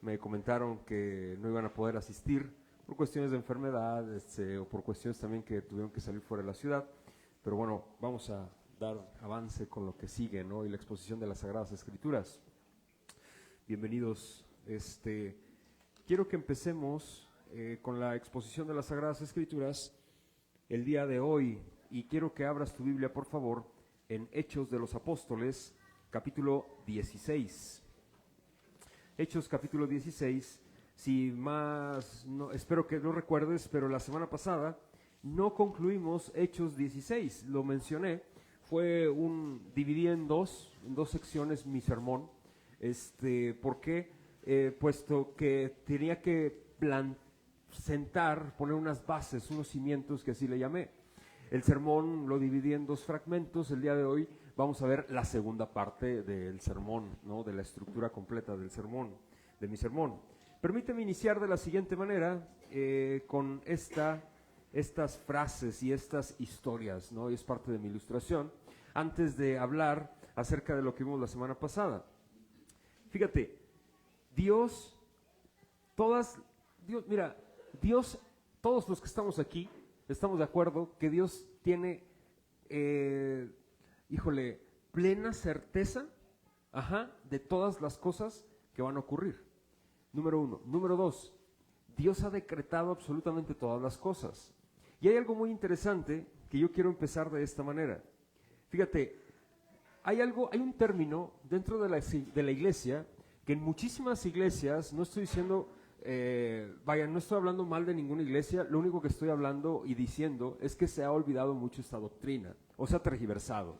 me comentaron que no iban a poder asistir por cuestiones de enfermedad, o por cuestiones también que tuvieron que salir fuera de la ciudad. Pero bueno, vamos a dar avance con lo que sigue, ¿no? Y la exposición de las Sagradas Escrituras. Bienvenidos. Quiero que empecemos con la exposición de las Sagradas Escrituras el día de hoy. Y quiero que abras tu Biblia, por favor, en Hechos de los Apóstoles, capítulo 16. Hechos capítulo 16, espero que lo recuerdes, pero la semana pasada no concluimos Hechos 16, lo mencioné, dividí en dos secciones mi sermón, ¿por qué? Puesto que tenía que poner unas bases, unos cimientos que así le llamé. El sermón lo dividí en dos fragmentos. El día de hoy vamos a ver la segunda parte del sermón, ¿no? De la estructura completa del sermón, de mi sermón. Permíteme iniciar de la siguiente manera, con estas frases y estas historias, ¿no? Y es parte de mi ilustración, antes de hablar acerca de lo que vimos la semana pasada. Fíjate, Dios, todos los que estamos aquí, estamos de acuerdo que Dios tiene, plena certeza, de todas las cosas que van a ocurrir. Número uno. Número dos, Dios ha decretado absolutamente todas las cosas. Y hay algo muy interesante que yo quiero empezar de esta manera. Fíjate, hay un término dentro de la iglesia, que en muchísimas iglesias, no estoy diciendo... no estoy hablando mal de ninguna iglesia, lo único que estoy hablando y diciendo es que se ha olvidado mucho esta doctrina, o se ha tergiversado,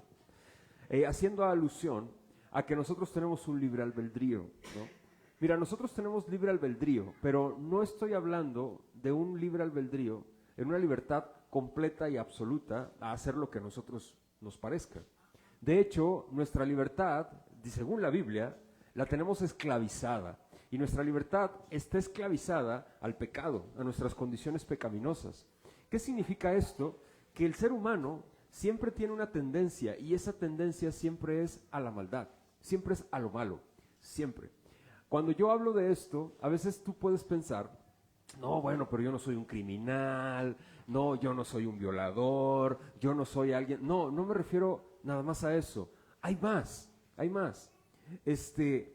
haciendo alusión a que nosotros tenemos un libre albedrío, ¿no? Mira, nosotros tenemos libre albedrío, pero no estoy hablando de un libre albedrío en una libertad completa y absoluta a hacer lo que a nosotros nos parezca. De hecho, nuestra libertad, según la Biblia, la tenemos esclavizada. Y nuestra libertad está esclavizada al pecado, a nuestras condiciones pecaminosas. ¿Qué significa esto? Que el ser humano siempre tiene una tendencia, y esa tendencia siempre es a la maldad, siempre es a lo malo, siempre. Cuando yo hablo de esto, a veces tú puedes pensar, no, bueno, pero yo no soy un criminal, no, yo no soy un violador, yo no soy alguien. No, no me refiero nada más a eso. Hay más, hay más.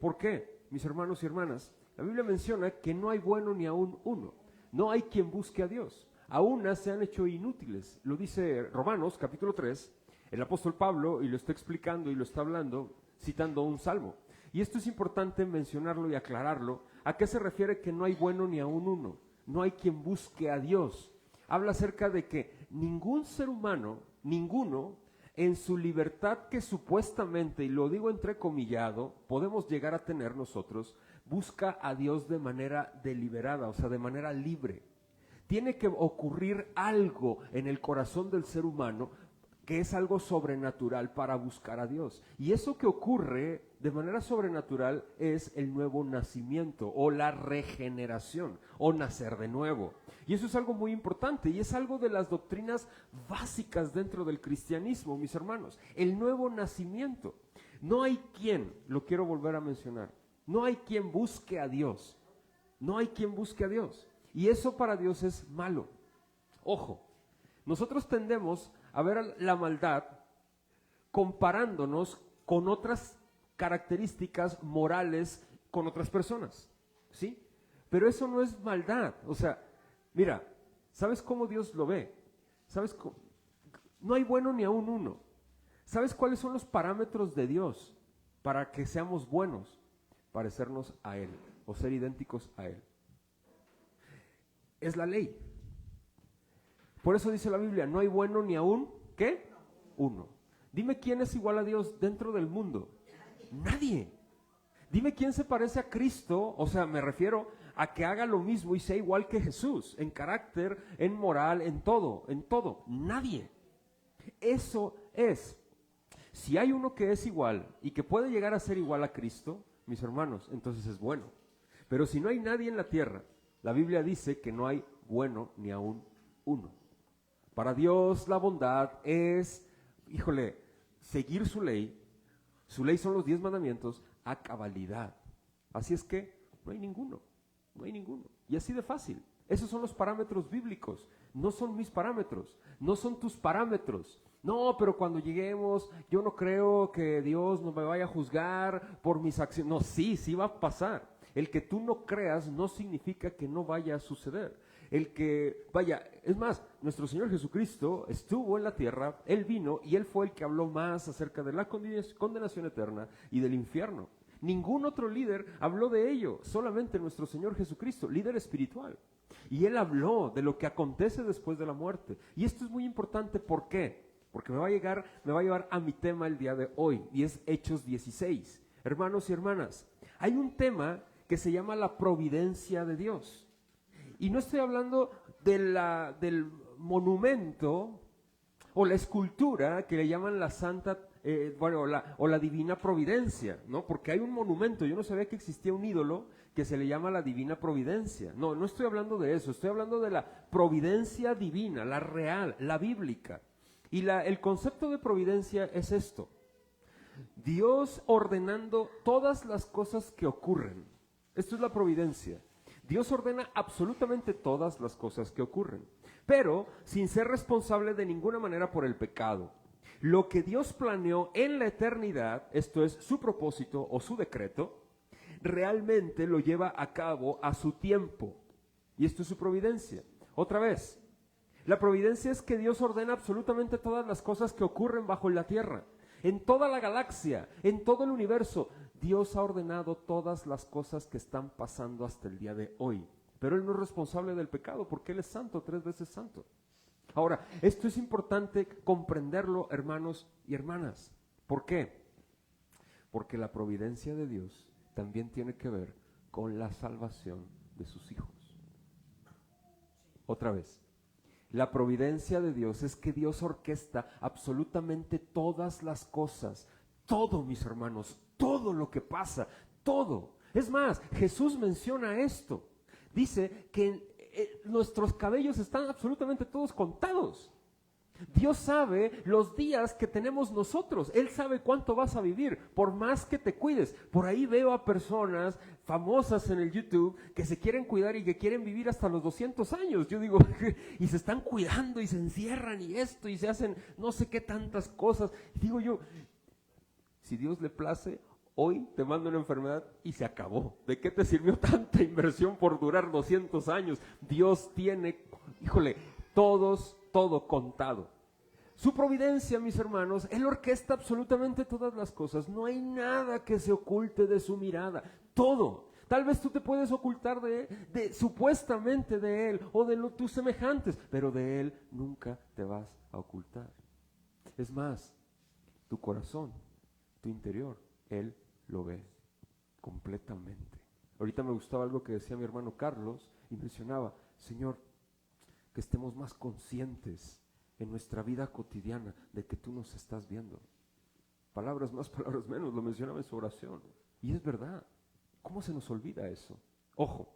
¿Por qué? Mis hermanos y hermanas, la Biblia menciona que no hay bueno ni aún uno. No hay quien busque a Dios. Aún se han hecho inútiles. Lo dice Romanos capítulo 3, el apóstol Pablo, y lo está explicando y lo está hablando, citando un salmo. Y esto es importante mencionarlo y aclararlo. ¿A qué se refiere que no hay bueno ni aún uno? No hay quien busque a Dios. Habla acerca de que ningún ser humano, ninguno, en su libertad que supuestamente, y lo digo entrecomillado, podemos llegar a tener nosotros, busca a Dios de manera deliberada, o sea, de manera libre. Tiene que ocurrir algo en el corazón del ser humano que es algo sobrenatural para buscar a Dios. Y eso que ocurre de manera sobrenatural es el nuevo nacimiento o la regeneración o nacer de nuevo. Y eso es algo muy importante y es algo de las doctrinas básicas dentro del cristianismo, mis hermanos. El nuevo nacimiento. No hay quien, lo quiero volver a mencionar, no hay quien busque a Dios. No hay quien busque a Dios. Y eso para Dios es malo. Ojo, nosotros tendemos a ver la maldad comparándonos con otras características morales con otras personas, ¿sí? Pero eso no es maldad. O sea, mira, ¿sabes cómo Dios lo ve? ¿Sabes cómo? No hay bueno ni aún uno. ¿Sabes cuáles son los parámetros de Dios para que seamos buenos? Parecernos a Él o ser idénticos a Él. Es la ley. Por eso dice la Biblia, no hay bueno ni aún, ¿qué? Uno. Dime quién es igual a Dios dentro del mundo. Nadie. Dime quién se parece a Cristo, o sea, me refiero a que haga lo mismo y sea igual que Jesús, en carácter, en moral, en todo, en todo. Nadie. Eso es. Si hay uno que es igual y que puede llegar a ser igual a Cristo, mis hermanos, entonces es bueno. Pero si no hay nadie en la tierra, la Biblia dice que no hay bueno ni aún uno. Para Dios la bondad es, seguir su ley son los 10 mandamientos a cabalidad. Así es que No hay ninguno, no hay ninguno. Y así de fácil. Esos son los parámetros bíblicos, no son mis parámetros, no son tus parámetros. No, pero cuando lleguemos, yo no creo que Dios no me vaya a juzgar por mis acciones. No, sí va a pasar. El que tú no creas no significa que no vaya a suceder. Es más, nuestro Señor Jesucristo estuvo en la tierra, Él vino y Él fue el que habló más acerca de la condenación eterna y del infierno. Ningún otro líder habló de ello, solamente nuestro Señor Jesucristo, líder espiritual. Y Él habló de lo que acontece después de la muerte. Y esto es muy importante, ¿por qué? Porque me va a llevar a mi tema el día de hoy, y es Hechos 16. Hermanos y hermanas, hay un tema que se llama la providencia de Dios. Y no estoy hablando del monumento o la escultura que le llaman la santa, o la divina providencia, ¿no? Porque hay un monumento, yo no sabía que existía un ídolo que se le llama la divina providencia. No estoy hablando de eso, estoy hablando de la providencia divina, la real, la bíblica. Y el concepto de providencia es esto: Dios ordenando todas las cosas que ocurren. Esto es la providencia. Dios ordena absolutamente todas las cosas que ocurren, pero sin ser responsable de ninguna manera por el pecado. Lo que Dios planeó en la eternidad, esto es su propósito o su decreto, realmente lo lleva a cabo a su tiempo. Y esto es su providencia. Otra vez, la providencia es que Dios ordena absolutamente todas las cosas que ocurren bajo la tierra, en toda la galaxia, en todo el universo. Dios ha ordenado todas las cosas que están pasando hasta el día de hoy. Pero Él no es responsable del pecado porque Él es santo, 3 veces santo. Ahora, esto es importante comprenderlo, hermanos y hermanas. ¿Por qué? Porque la providencia de Dios también tiene que ver con la salvación de sus hijos. Otra vez. La providencia de Dios es que Dios orquesta absolutamente todas las cosas, todo, mis hermanos, todo lo que pasa, todo. Es más, Jesús menciona esto. Dice que nuestros cabellos están absolutamente todos contados. Dios sabe los días que tenemos nosotros. Él sabe cuánto vas a vivir, por más que te cuides. Por ahí veo a personas famosas en el YouTube que se quieren cuidar y que quieren vivir hasta los 200 años. Yo digo, y se están cuidando y se encierran y esto y se hacen no sé qué tantas cosas. Y digo yo, si Dios le place, hoy te manda una enfermedad y se acabó. ¿De qué te sirvió tanta inversión por durar 200 años? Dios tiene, todo contado. Su providencia, mis hermanos, Él orquesta absolutamente todas las cosas. No hay nada que se oculte de su mirada. Todo. Tal vez tú te puedes ocultar supuestamente de Él o de tus semejantes, pero de Él nunca te vas a ocultar. Es más, tu corazón, tu interior, Él lo ve completamente. Ahorita me gustaba algo que decía mi hermano Carlos y mencionaba, Señor, que estemos más conscientes en nuestra vida cotidiana de que tú nos estás viendo. Palabras más, palabras menos, lo mencionaba en su oración. Y es verdad. ¿Cómo se nos olvida eso? Ojo,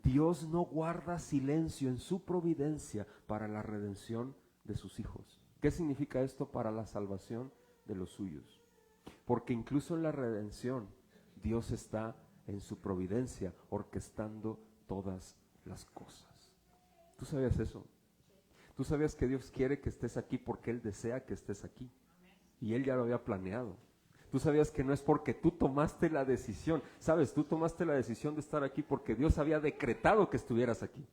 Dios no guarda silencio en su providencia para la redención de sus hijos. ¿Qué significa esto? Para la salvación de los suyos. Porque incluso en la redención, Dios está en su providencia orquestando todas las cosas. ¿Tú sabías eso? ¿Tú sabías que Dios quiere que estés aquí porque Él desea que estés aquí? Y Él ya lo había planeado. ¿Tú sabías que no es porque tú tomaste la decisión? ¿Sabes? Tú tomaste la decisión de estar aquí porque Dios había decretado que estuvieras aquí.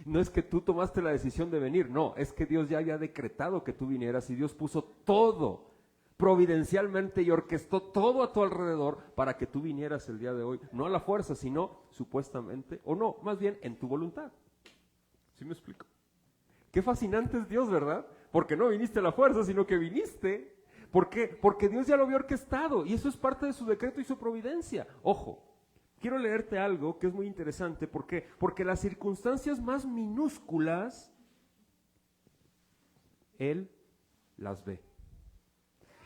No es que tú tomaste la decisión de venir, no, es que Dios ya había decretado que tú vinieras y Dios puso todo providencialmente y orquestó todo a tu alrededor para que tú vinieras el día de hoy. No a la fuerza, sino supuestamente, o no, más bien en tu voluntad. ¿Sí me explico? Qué fascinante es Dios, ¿verdad? Porque no viniste a la fuerza, sino que viniste. ¿Por qué? Porque Dios ya lo había orquestado y eso es parte de su decreto y su providencia. Ojo, quiero leerte algo que es muy interesante. ¿Por qué? Porque las circunstancias más minúsculas, Él las ve.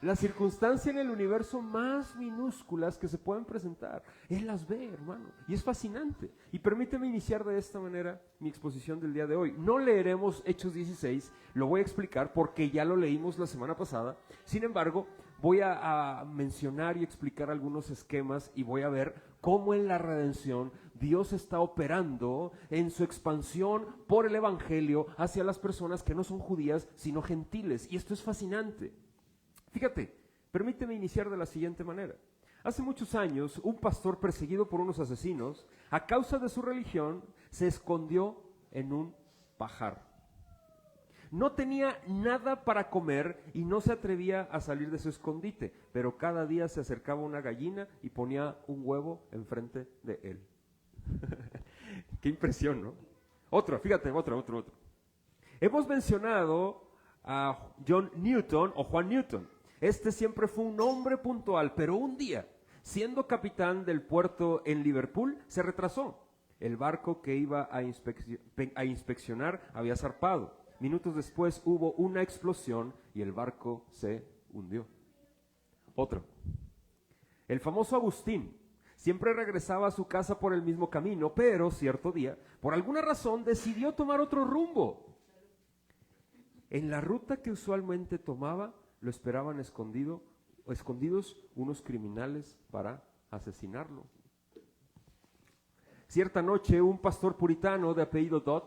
Las circunstancias en el universo más minúsculas que se pueden presentar, Él las ve, hermano, y es fascinante. Y permíteme iniciar de esta manera mi exposición del día de hoy. No leeremos Hechos 16, lo voy a explicar porque ya lo leímos la semana pasada. Sin embargo, voy a mencionar y explicar algunos esquemas y voy a ver cómo en la redención Dios está operando en su expansión por el Evangelio hacia las personas que no son judías, sino gentiles. Y esto es fascinante. Fíjate, permíteme iniciar de la siguiente manera. Hace muchos años, un pastor perseguido por unos asesinos, a causa de su religión, se escondió en un pajar. No tenía nada para comer y no se atrevía a salir de su escondite, pero cada día se acercaba una gallina y ponía un huevo enfrente de él. Qué impresión, ¿no? Fíjate, otro. Hemos mencionado a John Newton o Juan Newton. Este siempre fue un hombre puntual, pero un día, siendo capitán del puerto en Liverpool, se retrasó. El barco que iba a inspeccionar había zarpado. Minutos después hubo una explosión y el barco se hundió. Otro. El famoso Agustín siempre regresaba a su casa por el mismo camino, pero cierto día, por alguna razón, decidió tomar otro rumbo. En la ruta que usualmente tomaba, lo esperaban escondidos unos criminales para asesinarlo. Cierta noche, un pastor puritano de apellido Dodd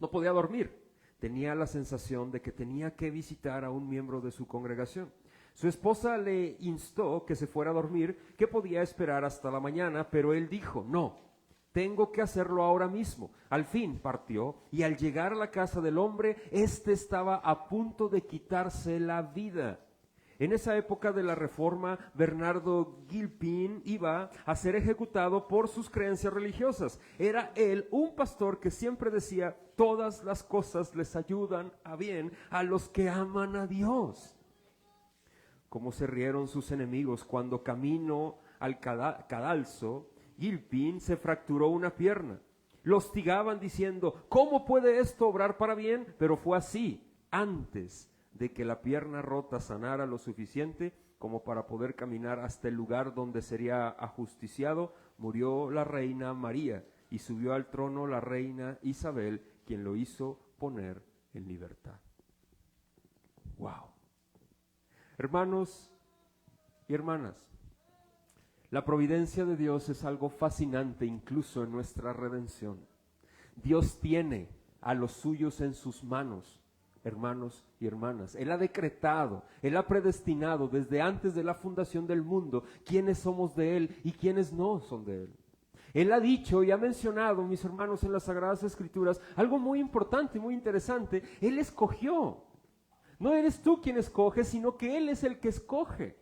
no podía dormir. Tenía la sensación de que tenía que visitar a un miembro de su congregación. Su esposa le instó que se fuera a dormir, que podía esperar hasta la mañana, pero él dijo, no, tengo que hacerlo ahora mismo. Al fin partió, y al llegar a la casa del hombre, éste estaba a punto de quitarse la vida. En esa época de la Reforma, Bernardo Gilpin iba a ser ejecutado por sus creencias religiosas. Era él un pastor que siempre decía, todas las cosas les ayudan a bien a los que aman a Dios. Cómo se rieron sus enemigos cuando camino al cadalso, Gilpin se fracturó una pierna. Lo hostigaban diciendo, ¿cómo puede esto obrar para bien? Pero fue así, antes de que la pierna rota sanara lo suficiente como para poder caminar hasta el lugar donde sería ajusticiado, murió la reina María y subió al trono la reina Isabel, quien lo hizo poner en libertad. ¡Wow! Hermanos y hermanas, la providencia de Dios es algo fascinante incluso en nuestra redención. Dios tiene a los suyos en sus manos, hermanos y hermanas. Él ha decretado, Él ha predestinado desde antes de la fundación del mundo quiénes somos de Él y quiénes no son de Él. Él ha dicho y ha mencionado, mis hermanos, en las Sagradas Escrituras, algo muy importante, muy interesante. Él escogió. No eres tú quien escoge, sino que Él es el que escoge.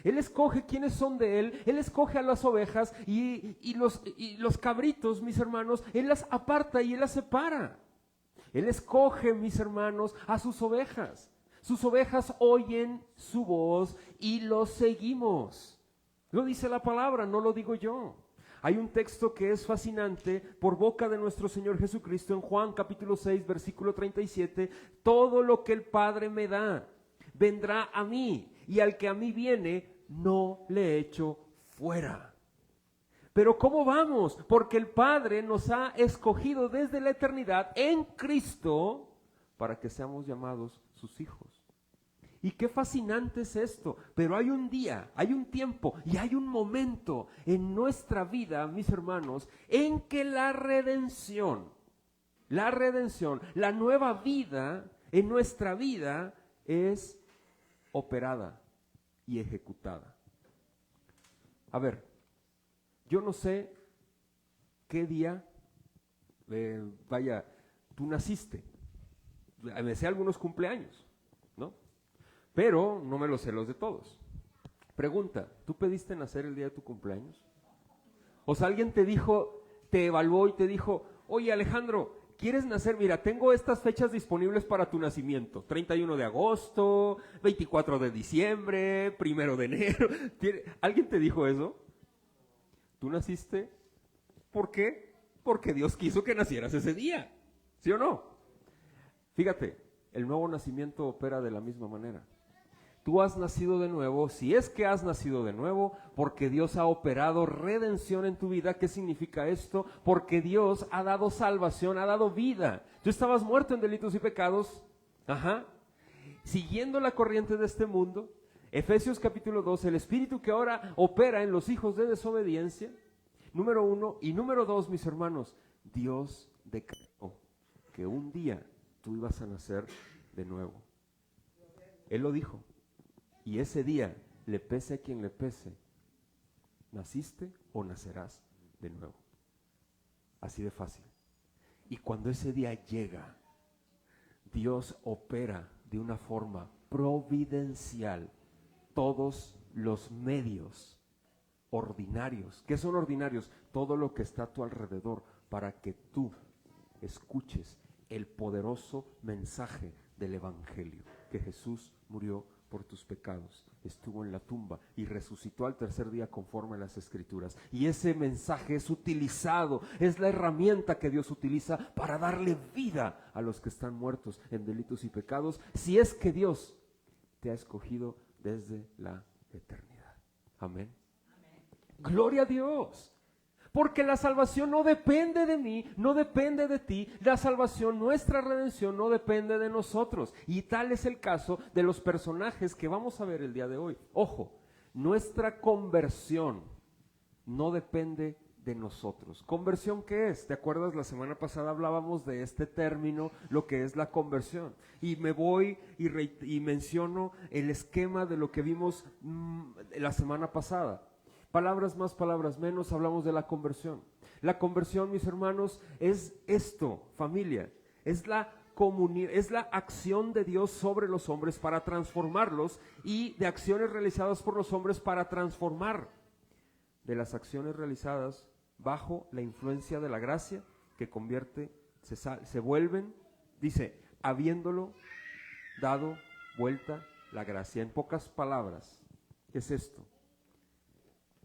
Él escoge quiénes son de Él, Él escoge a las ovejas y los cabritos, mis hermanos, Él las aparta y Él las separa. Él escoge, mis hermanos, a sus ovejas. Sus ovejas oyen su voz y los seguimos. Lo dice la palabra, no lo digo yo. Hay un texto que es fascinante por boca de nuestro Señor Jesucristo en Juan capítulo 6, versículo 37. Todo lo que el Padre me da vendrá a mí, y al que a mí viene no le echo fuera. Pero ¿cómo vamos? Porque el Padre nos ha escogido desde la eternidad en Cristo para que seamos llamados sus hijos. Y qué fascinante es esto. Pero hay un día, hay un tiempo y hay un momento en nuestra vida, mis hermanos, en que la redención, la nueva vida en nuestra vida es operada y ejecutada. A ver, yo no sé qué día, tú naciste. Me sé algunos cumpleaños, ¿no? Pero no me los sé los de todos. Pregunta, ¿tú pediste nacer el día de tu cumpleaños? O sea, alguien te dijo, te evaluó y te dijo, oye Alejandro, ¿quieres nacer? Mira, tengo estas fechas disponibles para tu nacimiento. 31 de agosto, 24 de diciembre, 1 de enero. ¿Alguien te dijo eso? ¿Tú naciste? ¿Por qué? Porque Dios quiso que nacieras ese día. ¿Sí o no? Fíjate, el nuevo nacimiento opera de la misma manera. Tú has nacido de nuevo, si es que has nacido de nuevo, porque Dios ha operado redención en tu vida. ¿Qué significa esto? Porque Dios ha dado salvación, ha dado vida. Tú estabas muerto en delitos y pecados, siguiendo la corriente de este mundo, Efesios capítulo 2, el espíritu que ahora opera en los hijos de desobediencia, número 1, y número 2, mis hermanos, Dios decretó que un día tú ibas a nacer de nuevo. Él lo dijo, y ese día, le pese a quien le pese, naciste o nacerás de nuevo. Así de fácil. Y cuando ese día llega, Dios opera de una forma providencial todos los medios ordinarios. ¿Qué son ordinarios? Todo lo que está a tu alrededor para que tú escuches el poderoso mensaje del Evangelio, que Jesús murió por tus pecados, estuvo en la tumba y resucitó al tercer día conforme a las Escrituras. Y ese mensaje es utilizado, es la herramienta que Dios utiliza para darle vida a los que están muertos en delitos y pecados, si es que Dios te ha escogido desde la eternidad. Amén. Amén. Gloria a Dios. Porque la salvación no depende de mí, no depende de ti. La salvación, nuestra redención, no depende de nosotros. Y tal es el caso de los personajes que vamos a ver el día de hoy. Ojo, nuestra conversión no depende de nosotros. ¿Conversión qué es? ¿Te acuerdas? La semana pasada hablábamos de este término, lo que es la conversión. Y me voy y menciono el esquema de lo que vimos la semana pasada. Palabras más, palabras menos, hablamos de la conversión. La conversión, mis hermanos, es esto, familia, es la comunión, es la acción de Dios sobre los hombres para transformarlos y de acciones realizadas por los hombres para transformar. De las acciones realizadas bajo la influencia de la gracia que convierte, se vuelven, dice, habiéndolo dado vuelta la gracia. En pocas palabras, ¿qué es esto?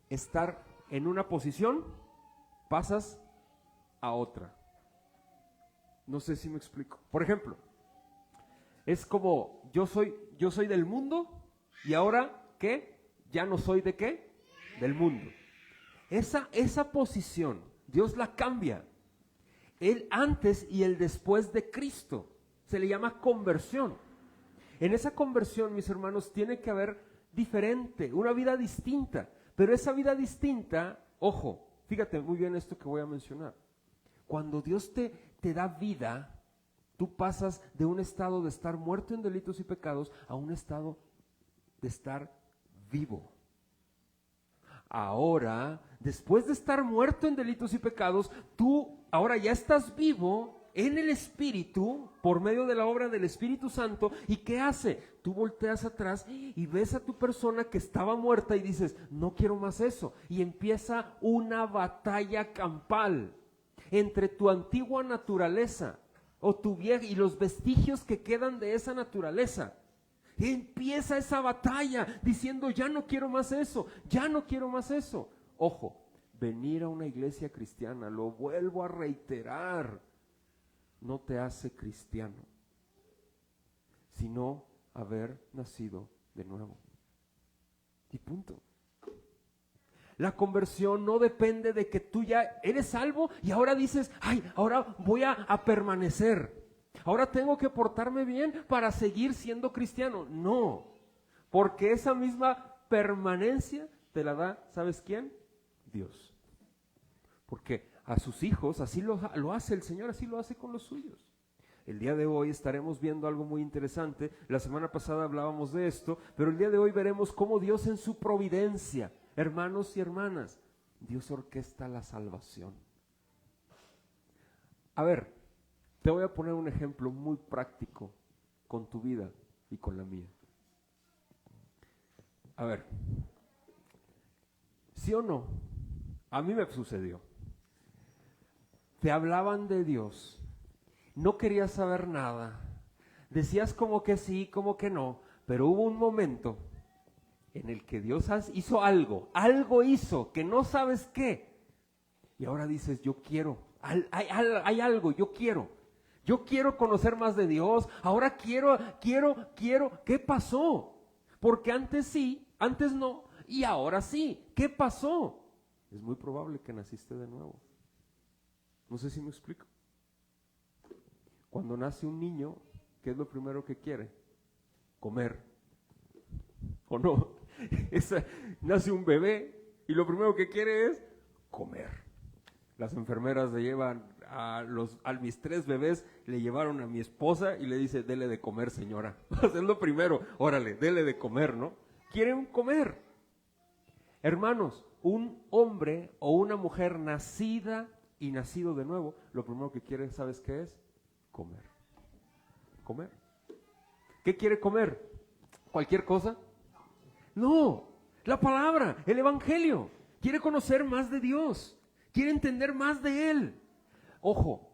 Estar en una posición, pasas a otra. No sé si me explico. Por ejemplo, es como yo soy del mundo y ahora ¿qué? Ya no soy de ¿qué? Del mundo. Esa posición, Dios la cambia. El antes y el después de Cristo se le llama conversión. En esa conversión, mis hermanos, tiene que haber diferente, una vida distinta. Pero esa vida distinta, ojo, fíjate muy bien esto que voy a mencionar. Cuando Dios te da vida, tú pasas de un estado de estar muerto en delitos y pecados a un estado de estar vivo. Ahora, después de estar muerto en delitos y pecados, tú ahora ya estás vivo en el Espíritu, por medio de la obra del Espíritu Santo. ¿Y qué hace? Tú volteas atrás y ves a tu persona que estaba muerta y dices, no quiero más eso. Y empieza una batalla campal entre tu antigua naturaleza o tu vieja y los vestigios que quedan de esa naturaleza. Y empieza esa batalla diciendo, ya no quiero más eso, ya no quiero más eso. Ojo, venir a una iglesia cristiana, lo vuelvo a reiterar, no te hace cristiano, sino haber nacido de nuevo. Y punto. La conversión no depende de que tú ya eres salvo y ahora dices, ay, ahora voy a permanecer. Ahora tengo que portarme bien para seguir siendo cristiano. No, porque esa misma permanencia te la da, ¿sabes quién? Dios. Porque a sus hijos, así lo hace el Señor, así lo hace con los suyos. El día de hoy estaremos viendo algo muy interesante. La semana pasada hablábamos de esto, pero el día de hoy veremos cómo Dios en su providencia, hermanos y hermanas, Dios orquesta la salvación. A ver, te voy a poner un ejemplo muy práctico con tu vida y con la mía. A ver, ¿sí o no? A mí me sucedió. Te hablaban de Dios, no querías saber nada, decías como que sí, como que no, pero hubo un momento en el que Dios hizo algo hizo que no sabes qué, y ahora dices, yo quiero, hay algo, yo quiero conocer más de Dios, ahora quiero, ¿qué pasó? Porque antes sí, antes no, y ahora sí, ¿qué pasó? Es muy probable que naciste de nuevo. No sé si me explico. Cuando nace un niño, ¿qué es lo primero que quiere? Comer. ¿o no? Nace un bebé y lo primero que quiere es comer. Las enfermeras le llevan a mis 3 bebés, le llevaron a mi esposa y le dice, dele de comer, señora. Es lo primero, órale, dele de comer, ¿no? Quieren comer. Hermanos, un hombre o una mujer nacida y nacido de nuevo, lo primero que quiere, ¿sabes qué es? Comer. Comer. ¿Qué quiere comer? ¿Cualquier cosa? No, la palabra, el evangelio. Quiere conocer más de Dios, quiere entender más de Él. Ojo,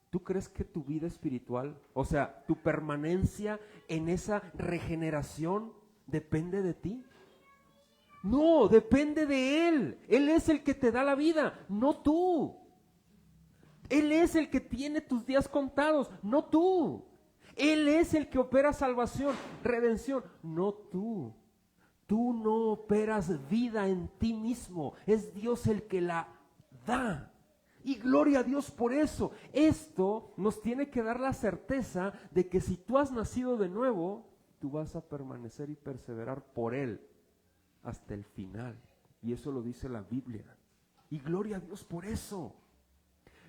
¿tú crees que tu vida espiritual, o sea, tu permanencia en esa regeneración depende de ti? No, depende de Él. Él es el que te da la vida, no tú. Él es el que tiene tus días contados, no tú. Él es el que opera salvación, redención, no tú. Tú no operas vida en ti mismo, es Dios el que la da. Y gloria a Dios por eso. Esto nos tiene que dar la certeza de que si tú has nacido de nuevo, tú vas a permanecer y perseverar por Él hasta el final. Y eso lo dice la Biblia. Y gloria a Dios por eso.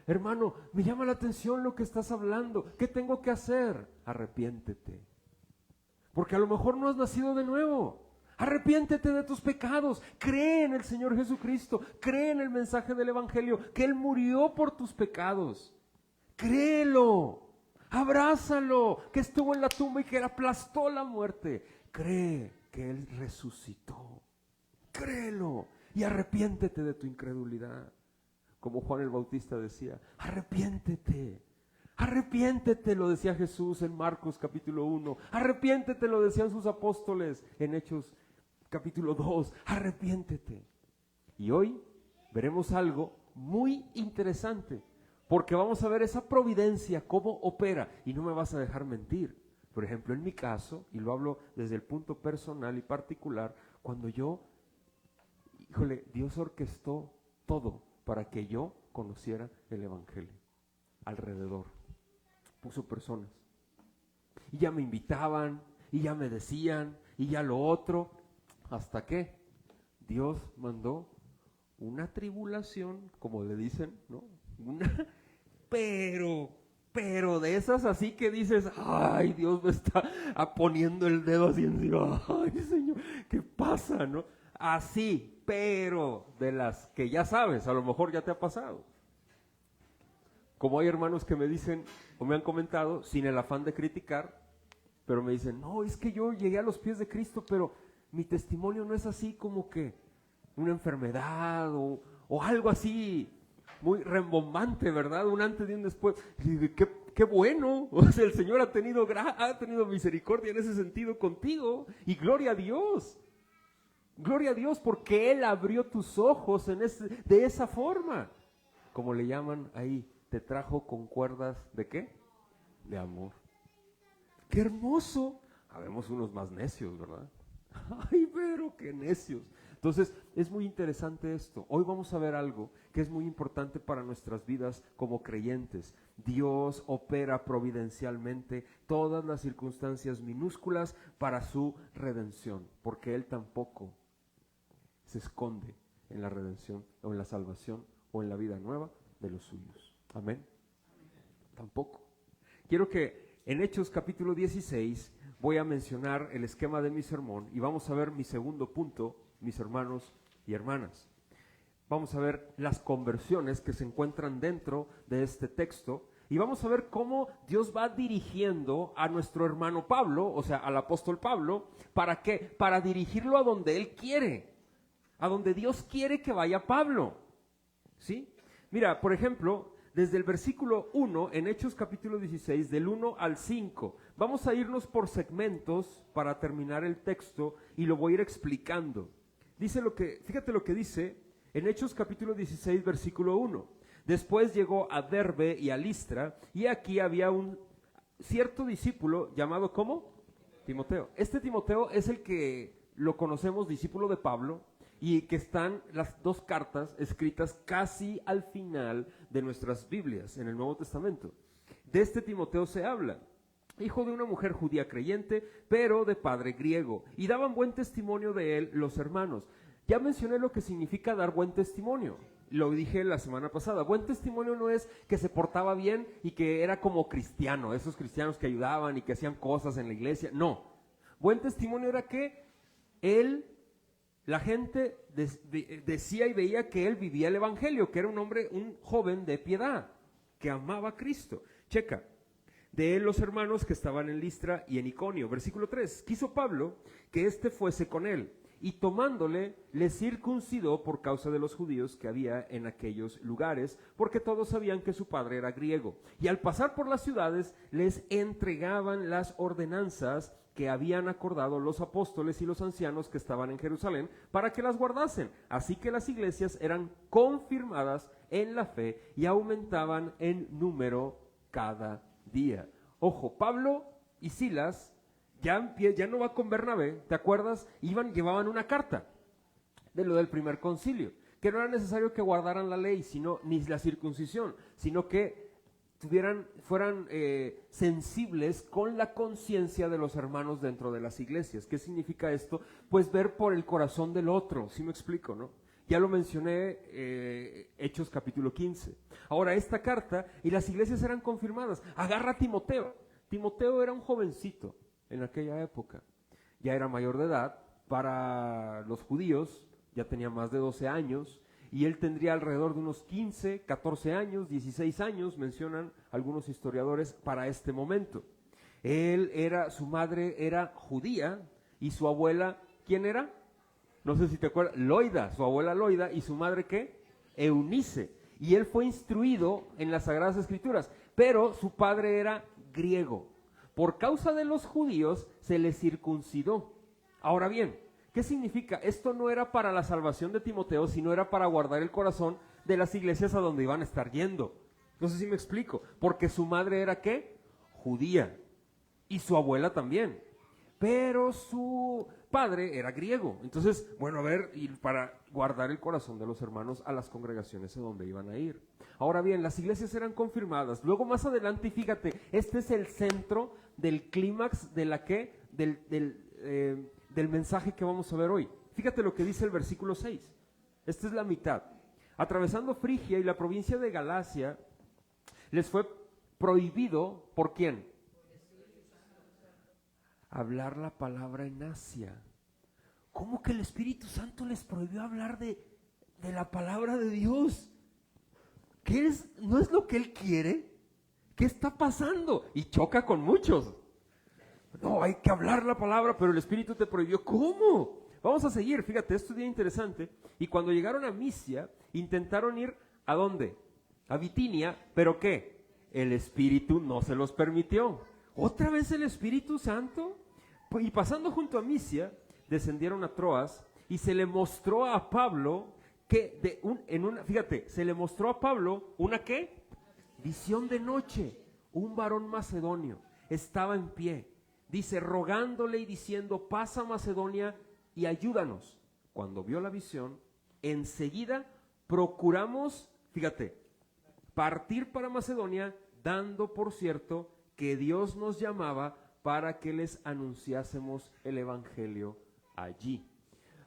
Hermano, me llama la atención lo que estás hablando. ¿Qué tengo que hacer? Arrepiéntete. Porque a lo mejor no has nacido de nuevo. Arrepiéntete de tus pecados. Cree en el Señor Jesucristo. Cree en el mensaje del Evangelio, que Él murió por tus pecados. Créelo. Abrázalo, que estuvo en la tumba y que aplastó la muerte. Cree que Él resucitó. Créelo y arrepiéntete de tu incredulidad. Como Juan el Bautista decía, arrepiéntete. Arrepiéntete, lo decía Jesús en Marcos capítulo 1. Arrepiéntete, lo decían sus apóstoles en Hechos capítulo 2. Arrepiéntete. Y hoy veremos algo muy interesante, porque vamos a ver esa providencia, cómo opera, y no me vas a dejar mentir. Por ejemplo, en mi caso, y lo hablo desde el punto personal y particular, cuando Dios orquestó todo para que yo conociera el Evangelio alrededor. Puso personas. Y ya me invitaban, y ya me decían, y ya lo otro. ¿Hasta qué? Dios mandó una tribulación, como le dicen, ¿no? Pero de esas así que dices, ay, Dios me está poniendo el dedo así encima. Ay, Señor, ¿qué pasa, no? Así, pero de las que ya sabes, a lo mejor ya te ha pasado. Como hay hermanos que me dicen, o me han comentado, sin el afán de criticar, pero me dicen, no, es que yo llegué a los pies de Cristo, pero mi testimonio no es así como que una enfermedad o algo así muy rembombante, ¿verdad? Un antes y un después. Y digo, qué bueno, o sea, el Señor ha tenido misericordia en ese sentido contigo, y gloria a Dios. Gloria a Dios porque Él abrió tus ojos de esa forma, como le llaman ahí, te trajo con cuerdas ¿de qué? De amor. ¡Qué hermoso! Habemos unos más necios, ¿verdad? ¡Ay, pero qué necios! Entonces, es muy interesante esto. Hoy vamos a ver algo que es muy importante para nuestras vidas como creyentes. Dios opera providencialmente todas las circunstancias minúsculas para su redención, porque Él tampoco se esconde en la redención o en la salvación o en la vida nueva de los suyos. Amén. Tampoco. Quiero que en Hechos capítulo 16 voy a mencionar el esquema de mi sermón y vamos a ver mi segundo punto, mis hermanos y hermanas. Vamos a ver las conversiones que se encuentran dentro de este texto y vamos a ver cómo Dios va dirigiendo a nuestro hermano Pablo, o sea, al apóstol Pablo. ¿Para qué? Para dirigirlo a donde Él quiere, a donde Dios quiere que vaya Pablo. ¿Sí? Mira, por ejemplo, desde el versículo 1 en Hechos capítulo 16, del 1 al 5, vamos a irnos por segmentos para terminar el texto y lo voy a ir explicando. Fíjate lo que dice en Hechos capítulo 16, versículo 1. Después llegó a Derbe y a Listra, y aquí había un cierto discípulo llamado, ¿cómo? Timoteo. Este Timoteo es el que lo conocemos discípulo de Pablo, y que están las dos cartas escritas casi al final de nuestras Biblias en el Nuevo Testamento. De este Timoteo se habla. hijo de una mujer judía creyente, pero de padre griego, y daban buen testimonio de él los hermanos. Ya mencioné lo que significa dar buen testimonio. Lo dije la semana pasada. Buen testimonio no es que se portaba bien y que era como cristiano, esos cristianos que ayudaban y que hacían cosas en la iglesia. No. Buen testimonio era que él, la gente decía y veía que él vivía el evangelio, que era un hombre, un joven de piedad, que amaba a Cristo. Checa. De él los hermanos que estaban en Listra y en Iconio. Versículo 3. Quiso Pablo que éste fuese con él, y tomándole, le circuncidó por causa de los judíos que había en aquellos lugares, porque todos sabían que su padre era griego. Y al pasar por las ciudades, les entregaban las ordenanzas que habían acordado los apóstoles y los ancianos que estaban en Jerusalén, para que las guardasen. Así que las iglesias eran confirmadas en la fe y aumentaban en número cada día. Ojo, Pablo y Silas ya no va con Bernabé, ¿te acuerdas? Llevaban una carta de lo del primer concilio, que no era necesario que guardaran la ley, ni la circuncisión, sino que fueran sensibles con la conciencia de los hermanos dentro de las iglesias. ¿Qué significa esto? Pues ver por el corazón del otro, ¿sí me explico, no? Ya lo mencioné, Hechos capítulo 15. Ahora, esta carta, y las iglesias eran confirmadas. Agarra a Timoteo. Timoteo era un jovencito en aquella época. Ya era mayor de edad. Para los judíos, ya tenía más de 12 años. Y él tendría alrededor de unos 15, 14 años, 16 años, mencionan algunos historiadores, para este momento. Su madre era judía, y su abuela, ¿quién era? No sé si te acuerdas, Loida, su abuela Loida, y su madre, ¿qué? Eunice. Y él fue instruido en las Sagradas Escrituras, pero su padre era griego. Por causa de los judíos se le circuncidó. Ahora bien, ¿qué significa? Esto no era para la salvación de Timoteo, sino era para guardar el corazón de las iglesias a donde iban a estar yendo. No sé si me explico, porque su madre era, ¿qué? Judía, y su abuela también, pero su padre era griego. Entonces, bueno, a ver, y para guardar el corazón de los hermanos a las congregaciones a donde iban a ir. Ahora bien, las iglesias eran confirmadas. Luego más adelante, y fíjate, este es el centro del clímax de la que, del mensaje que vamos a ver hoy. Fíjate lo que dice el versículo 6. Esta es la mitad. Atravesando Frigia y la provincia de Galacia, les fue prohibido, ¿por quién? Hablar la palabra en Asia. ¿Cómo que el Espíritu Santo les prohibió hablar de la palabra de Dios? ¿No es lo que Él quiere? ¿Qué está pasando? Y choca con muchos. No, hay que hablar la palabra, pero el Espíritu te prohibió. ¿Cómo? Vamos a seguir, fíjate, esto es bien interesante. Y cuando llegaron a Misia, intentaron ir, ¿a dónde? A Bitinia, ¿pero qué? El Espíritu no se los permitió. ¿Otra vez el Espíritu Santo? Y pasando junto a Misia, descendieron a Troas y se le mostró a Pablo fíjate, se le mostró a Pablo una ¿qué? Visión de noche. Un varón macedonio estaba en pie, dice, rogándole y diciendo, pasa a Macedonia y ayúdanos. Cuando vio la visión, enseguida procuramos, fíjate, partir para Macedonia, dando por cierto que Dios nos llamaba para que les anunciásemos el evangelio allí.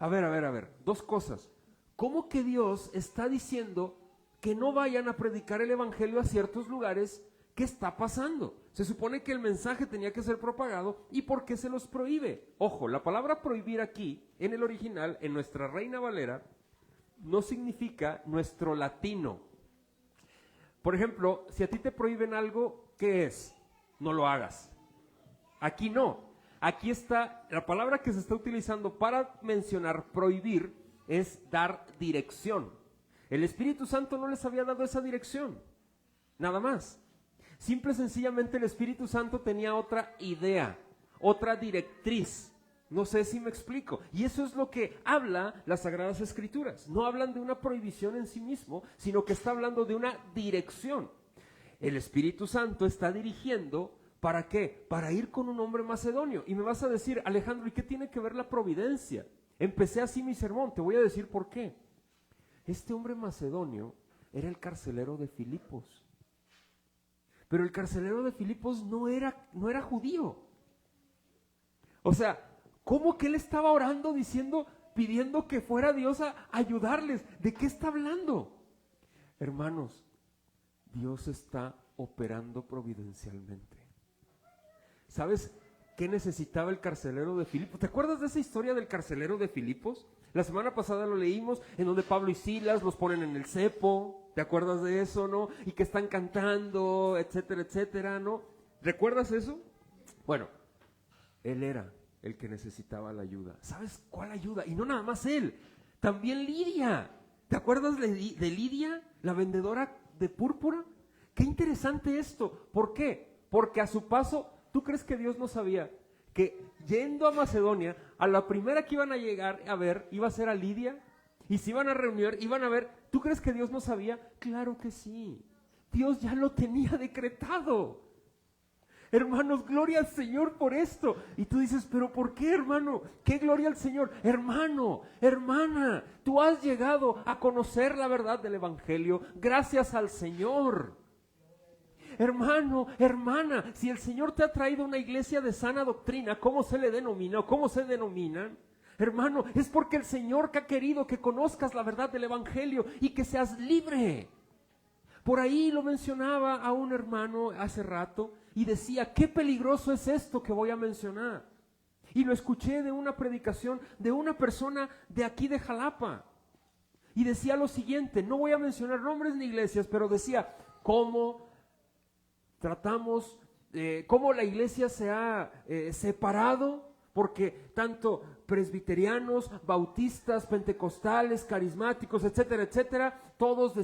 A ver, dos cosas. ¿Cómo que Dios está diciendo que no vayan a predicar el evangelio a ciertos lugares? ¿Qué está pasando? Se supone que el mensaje tenía que ser propagado, ¿y por qué se los prohíbe? Ojo, la palabra prohibir aquí, en el original, en nuestra Reina Valera, no significa nuestro latino. Por ejemplo, si a ti te prohíben algo, ¿qué es? No lo hagas. Aquí no. Aquí está, la palabra que se está utilizando para mencionar prohibir es dar dirección. El Espíritu Santo no les había dado esa dirección. Nada más. Simple y sencillamente el Espíritu Santo tenía otra idea, otra directriz. No sé si me explico. Y eso es lo que habla las Sagradas Escrituras. No hablan de una prohibición en sí mismo, sino que está hablando de una dirección. El Espíritu Santo está dirigiendo, ¿para qué? Para ir con un hombre macedonio. Y me vas a decir, Alejandro, ¿y qué tiene que ver la providencia? Empecé así mi sermón, te voy a decir por qué. Este hombre macedonio era el carcelero de Filipos. Pero el carcelero de Filipos no era judío. O sea, ¿cómo que él estaba orando diciendo, pidiendo que fuera Dios a ayudarles? ¿De qué está hablando? Hermanos, Dios está operando providencialmente. ¿Sabes qué necesitaba el carcelero de Filipos? ¿Te acuerdas de esa historia del carcelero de Filipos? La semana pasada lo leímos, en donde Pablo y Silas los ponen en el cepo. ¿Te acuerdas de eso, no? Y que están cantando, etcétera, etcétera, ¿no? ¿Recuerdas eso? Bueno, él era el que necesitaba la ayuda. ¿Sabes cuál ayuda? Y no nada más él, también Lidia. ¿Te acuerdas de Lidia, la vendedora de púrpura? Qué interesante esto. ¿Por qué? Porque a su paso, ¿tú crees que Dios no sabía que yendo a Macedonia, a la primera que iban a llegar a ver, iba a ser a Lidia? Y se iban a reunir, iban a ver. ¿Tú crees que Dios no sabía? Claro que sí. Dios ya lo tenía decretado. Hermanos, gloria al Señor por esto. Y tú dices, ¿pero por qué, hermano? ¿Qué gloria al Señor? Hermano, hermana, tú has llegado a conocer la verdad del Evangelio gracias al Señor. Hermano, hermana, si el Señor te ha traído una iglesia de sana doctrina, ¿cómo se le denomina o cómo se denominan? Hermano, es porque el Señor que ha querido que conozcas la verdad del Evangelio y que seas libre. Por ahí lo mencionaba a un hermano hace rato y decía, qué peligroso es esto que voy a mencionar. Y lo escuché de una predicación de una persona de aquí de Jalapa. Y decía lo siguiente, no voy a mencionar nombres ni iglesias, pero decía, cómo tratamos, cómo la iglesia se ha separado, porque tanto presbiterianos, bautistas, pentecostales, carismáticos, etcétera, etcétera, todos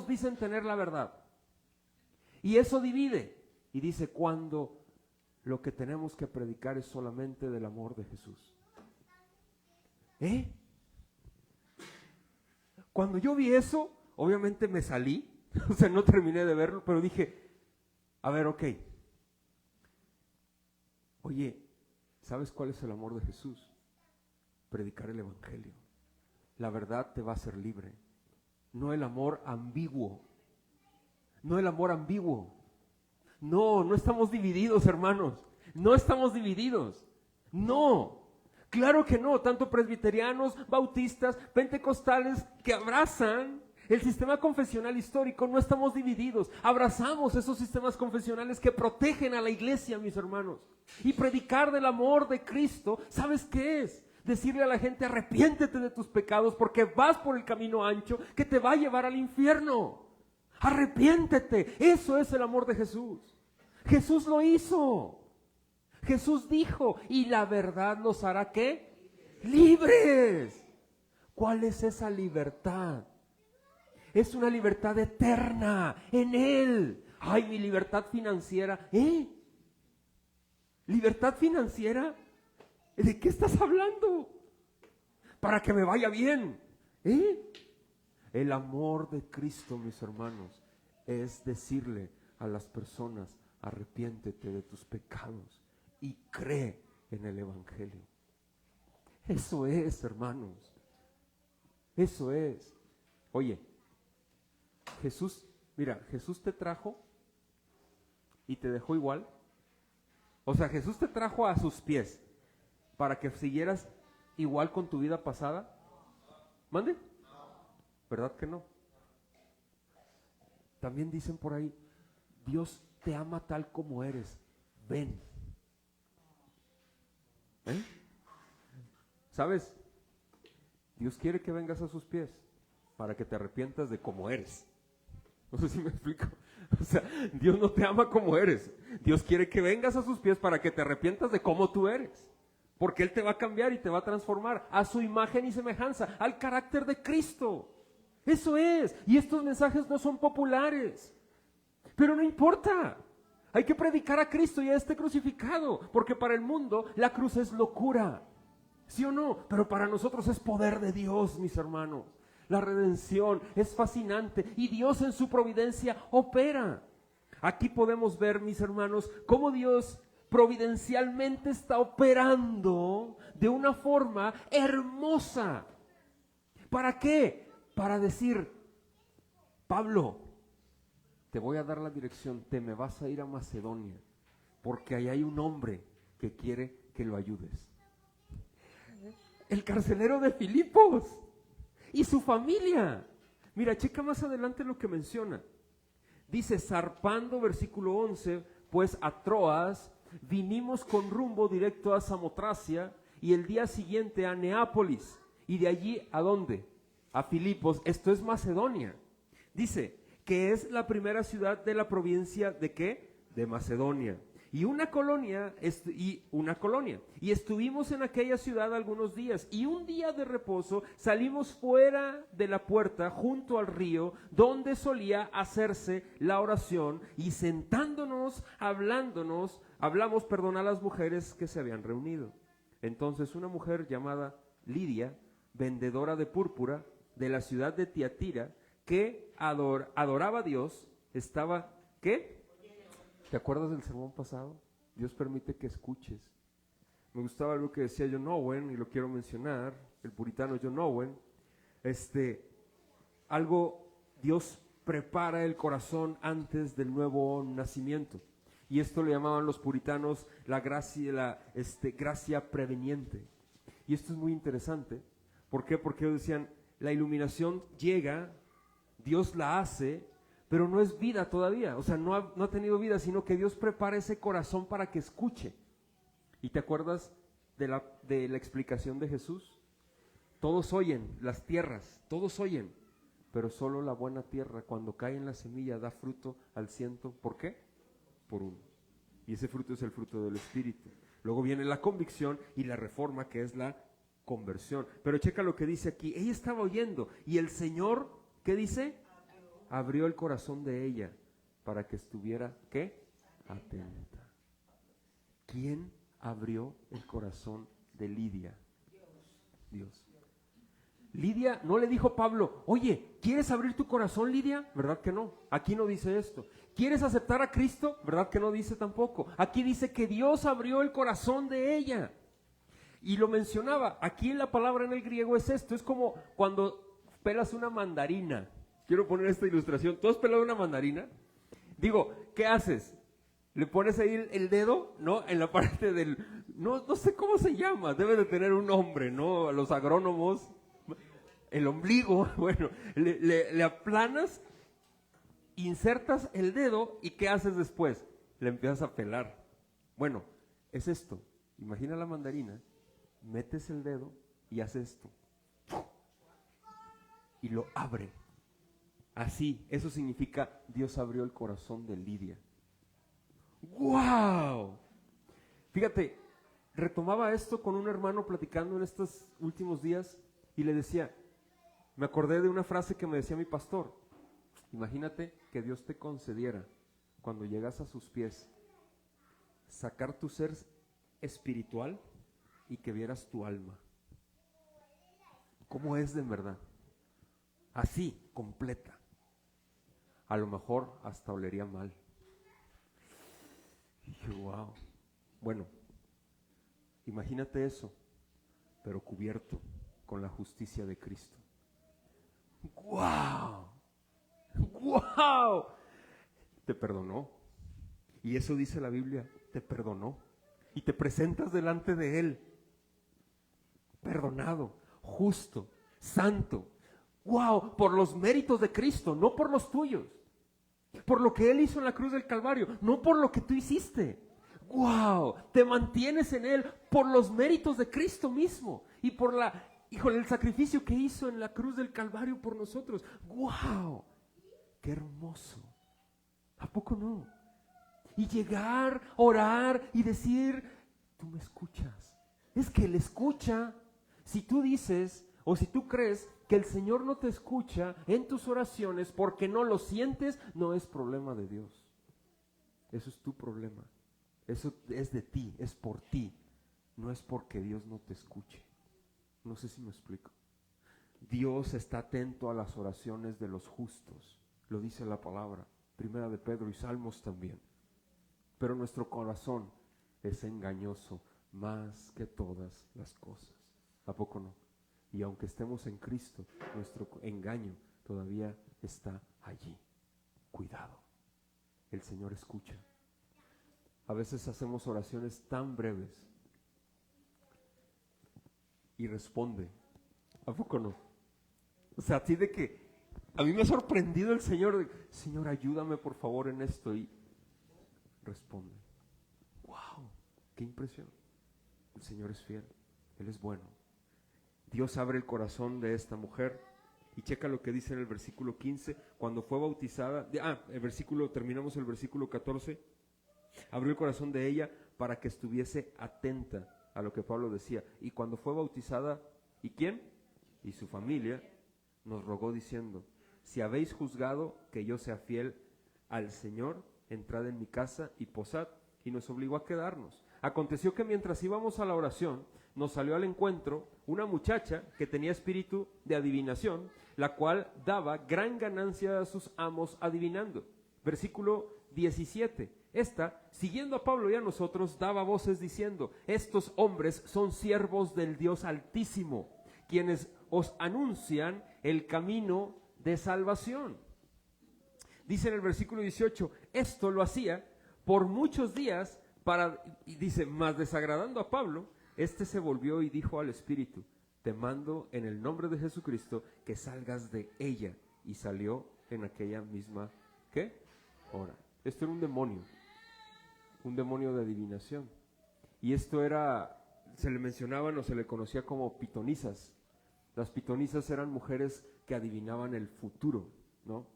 dicen tener la verdad. Y eso divide. Y dice, cuando lo que tenemos que predicar es solamente del amor de Jesús. Cuando yo vi eso, obviamente me salí, o sea, no terminé de verlo, pero dije, a ver, ok. Oye, ¿sabes cuál es el amor de Jesús? Predicar el Evangelio. La verdad te va a hacer libre. No el amor ambiguo. No el amor ambiguo. No estamos divididos, hermanos. No estamos divididos. No. Claro que no. Tanto presbiterianos, bautistas, pentecostales que abrazan el sistema confesional histórico, no estamos divididos. Abrazamos esos sistemas confesionales que protegen a la iglesia, mis hermanos. Y predicar del amor de Cristo, ¿sabes qué es? Decirle a la gente, arrepiéntete de tus pecados porque vas por el camino ancho que te va a llevar al infierno. Arrepiéntete. Eso es el amor de Jesús. Jesús lo hizo. Jesús dijo, y la verdad nos hará ¿qué? Libres. ¿Cuál es esa libertad? Es una libertad eterna en Él. Ay, mi libertad financiera. ¿Libertad financiera? ¿De qué estás hablando? Para que me vaya bien. El amor de Cristo, mis hermanos, es decirle a las personas, arrepiéntete de tus pecados y cree en el Evangelio. Eso es, hermanos. Eso es. Oye, Jesús, mira, Jesús te trajo y te dejó igual. O sea, Jesús te trajo a sus pies para que siguieras igual con tu vida pasada. ¿Mande? ¿Verdad que no? También dicen por ahí, Dios te ama tal como eres. Ven. ¿Sabes? Dios quiere que vengas a sus pies para que te arrepientas de cómo eres. No sé si me explico. O sea, Dios no te ama como eres. Dios quiere que vengas a sus pies para que te arrepientas de cómo tú eres. Porque Él te va a cambiar y te va a transformar a su imagen y semejanza, al carácter de Cristo. Eso es. Y estos mensajes no son populares. Pero no importa. Hay que predicar a Cristo y a este crucificado. Porque para el mundo la cruz es locura. ¿Sí o no? Pero para nosotros es poder de Dios, mis hermanos. La redención es fascinante y Dios en su providencia opera. Aquí podemos ver, mis hermanos, cómo Dios providencialmente está operando de una forma hermosa. ¿Para qué? Para decir, Pablo, te voy a dar la dirección, te me vas a ir a Macedonia, porque ahí hay un hombre que quiere que lo ayudes. El carcelero de Filipos y su familia. Mira, checa más adelante lo que menciona. Dice, zarpando, versículo 11, pues a Troas vinimos con rumbo directo a Samotracia y el día siguiente a Neápolis. Y de allí, ¿a dónde? A Filipos. Esto es Macedonia. Dice que es la primera ciudad de la provincia ¿de qué? De Macedonia. Y una colonia. Y estuvimos en aquella ciudad algunos días. Y un día de reposo salimos fuera de la puerta junto al río donde solía hacerse la oración. Y sentándonos, hablamos, a las mujeres que se habían reunido. Entonces una mujer llamada Lidia, vendedora de púrpura de la ciudad de Tiatira, que adoraba a Dios, estaba, ¿qué? ¿Te acuerdas del sermón pasado? Dios permite que escuches. Me gustaba algo que decía John Owen, y lo quiero mencionar, el puritano John Owen. Dios prepara el corazón antes del nuevo nacimiento. Y esto le llamaban los puritanos la gracia preveniente. Y esto es muy interesante. ¿Por qué? Porque ellos decían, la iluminación llega, Dios la hace, pero no es vida todavía, o sea, no ha tenido vida, sino que Dios prepara ese corazón para que escuche. ¿Y te acuerdas de la explicación de Jesús? Todos oyen, las tierras, todos oyen, pero solo la buena tierra, cuando cae en la semilla, da fruto al ciento. ¿Por qué? Por uno. Y ese fruto es el fruto del Espíritu. Luego viene la convicción y la reforma, que es la conversión. Pero checa lo que dice aquí. Ella estaba oyendo y el Señor, ¿qué dice? Abrió el corazón de ella para que estuviera, ¿qué? Atenta. ¿Quién abrió el corazón de Lidia? Dios. Lidia no le dijo Pablo, oye, ¿quieres abrir tu corazón, Lidia? ¿Verdad que no? Aquí no dice esto. ¿Quieres aceptar a Cristo? ¿Verdad que no dice tampoco? Aquí dice que Dios abrió el corazón de ella. Y lo mencionaba, aquí la palabra en el griego es esto, es como cuando pelas una mandarina. Quiero poner esta ilustración. ¿Tú has pelado una mandarina? Digo, ¿qué haces? Le pones ahí el dedo, ¿no? En la parte del... No sé cómo se llama, debe de tener un nombre, ¿no? Los agrónomos, el ombligo, bueno, le aplanas, insertas el dedo y ¿qué haces después? Le empiezas a pelar. Bueno, es esto. Imagina la mandarina, metes el dedo y haces esto. Y lo abre. Así, eso significa Dios abrió el corazón de Lidia. ¡Wow! Fíjate, retomaba esto con un hermano platicando en estos últimos días y le decía, me acordé de una frase que me decía mi pastor. Imagínate que Dios te concediera, cuando llegas a sus pies, sacar tu ser espiritual y que vieras tu alma. ¿Cómo es de verdad? Así, completa. A lo mejor hasta olería mal. Y dije, wow. Bueno, imagínate eso, pero cubierto con la justicia de Cristo. ¡Wow! ¡Wow! Te perdonó. Y eso dice la Biblia, te perdonó. Y te presentas delante de Él, perdonado, justo, santo. ¡Wow! Por los méritos de Cristo, no por los tuyos. Por lo que Él hizo en la cruz del Calvario, no por lo que tú hiciste. ¡Wow! Te mantienes en Él por los méritos de Cristo mismo y por el sacrificio que hizo en la cruz del Calvario por nosotros. ¡Wow! ¡Qué hermoso! ¿A poco no? Y llegar, orar y decir, tú me escuchas. Es que Él escucha. Si tú dices o si tú crees que el Señor no te escucha en tus oraciones porque no lo sientes, no es problema de Dios. Eso es tu problema. Eso es de ti, es por ti. No es porque Dios no te escuche. No sé si me explico. Dios está atento a las oraciones de los justos. Lo dice la palabra, Primera de Pedro y Salmos también. Pero nuestro corazón es engañoso más que todas las cosas. ¿A poco no? Y aunque estemos en Cristo, nuestro engaño todavía está allí. Cuidado. el Señor escucha. A veces hacemos oraciones tan breves y responde. ¿A poco no? O sea, así de que a mí me ha sorprendido el Señor. Señor, ayúdame por favor en esto. Y responde. ¡Wow! ¡Qué impresión! El Señor es fiel. Él es bueno. Dios abre el corazón de esta mujer. Y checa lo que dice en el versículo 15. Cuando fue bautizada. Terminamos el versículo 14. Abrió el corazón de ella para que estuviese atenta a lo que Pablo decía. Y cuando fue bautizada, ¿y quién? Y su familia nos rogó diciendo: si habéis juzgado que yo sea fiel al Señor, entrad en mi casa y posad. Y nos obligó a quedarnos. Aconteció que mientras íbamos a la oración, nos salió al encuentro una muchacha que tenía espíritu de adivinación, la cual daba gran ganancia a sus amos adivinando. Versículo 17. Esta, siguiendo a Pablo y a nosotros, daba voces diciendo: estos hombres son siervos del Dios Altísimo, quienes os anuncian el camino de salvación. Dice en el versículo 18, esto lo hacía por muchos días y dice, mas desagradando a Pablo, este se volvió y dijo al espíritu: te mando en el nombre de Jesucristo que salgas de ella. Y salió en aquella misma, ¿qué? hora. Esto era un demonio de adivinación. Y esto era, se le mencionaban o se le conocía como pitonisas. Las pitonisas eran mujeres que adivinaban el futuro, ¿no?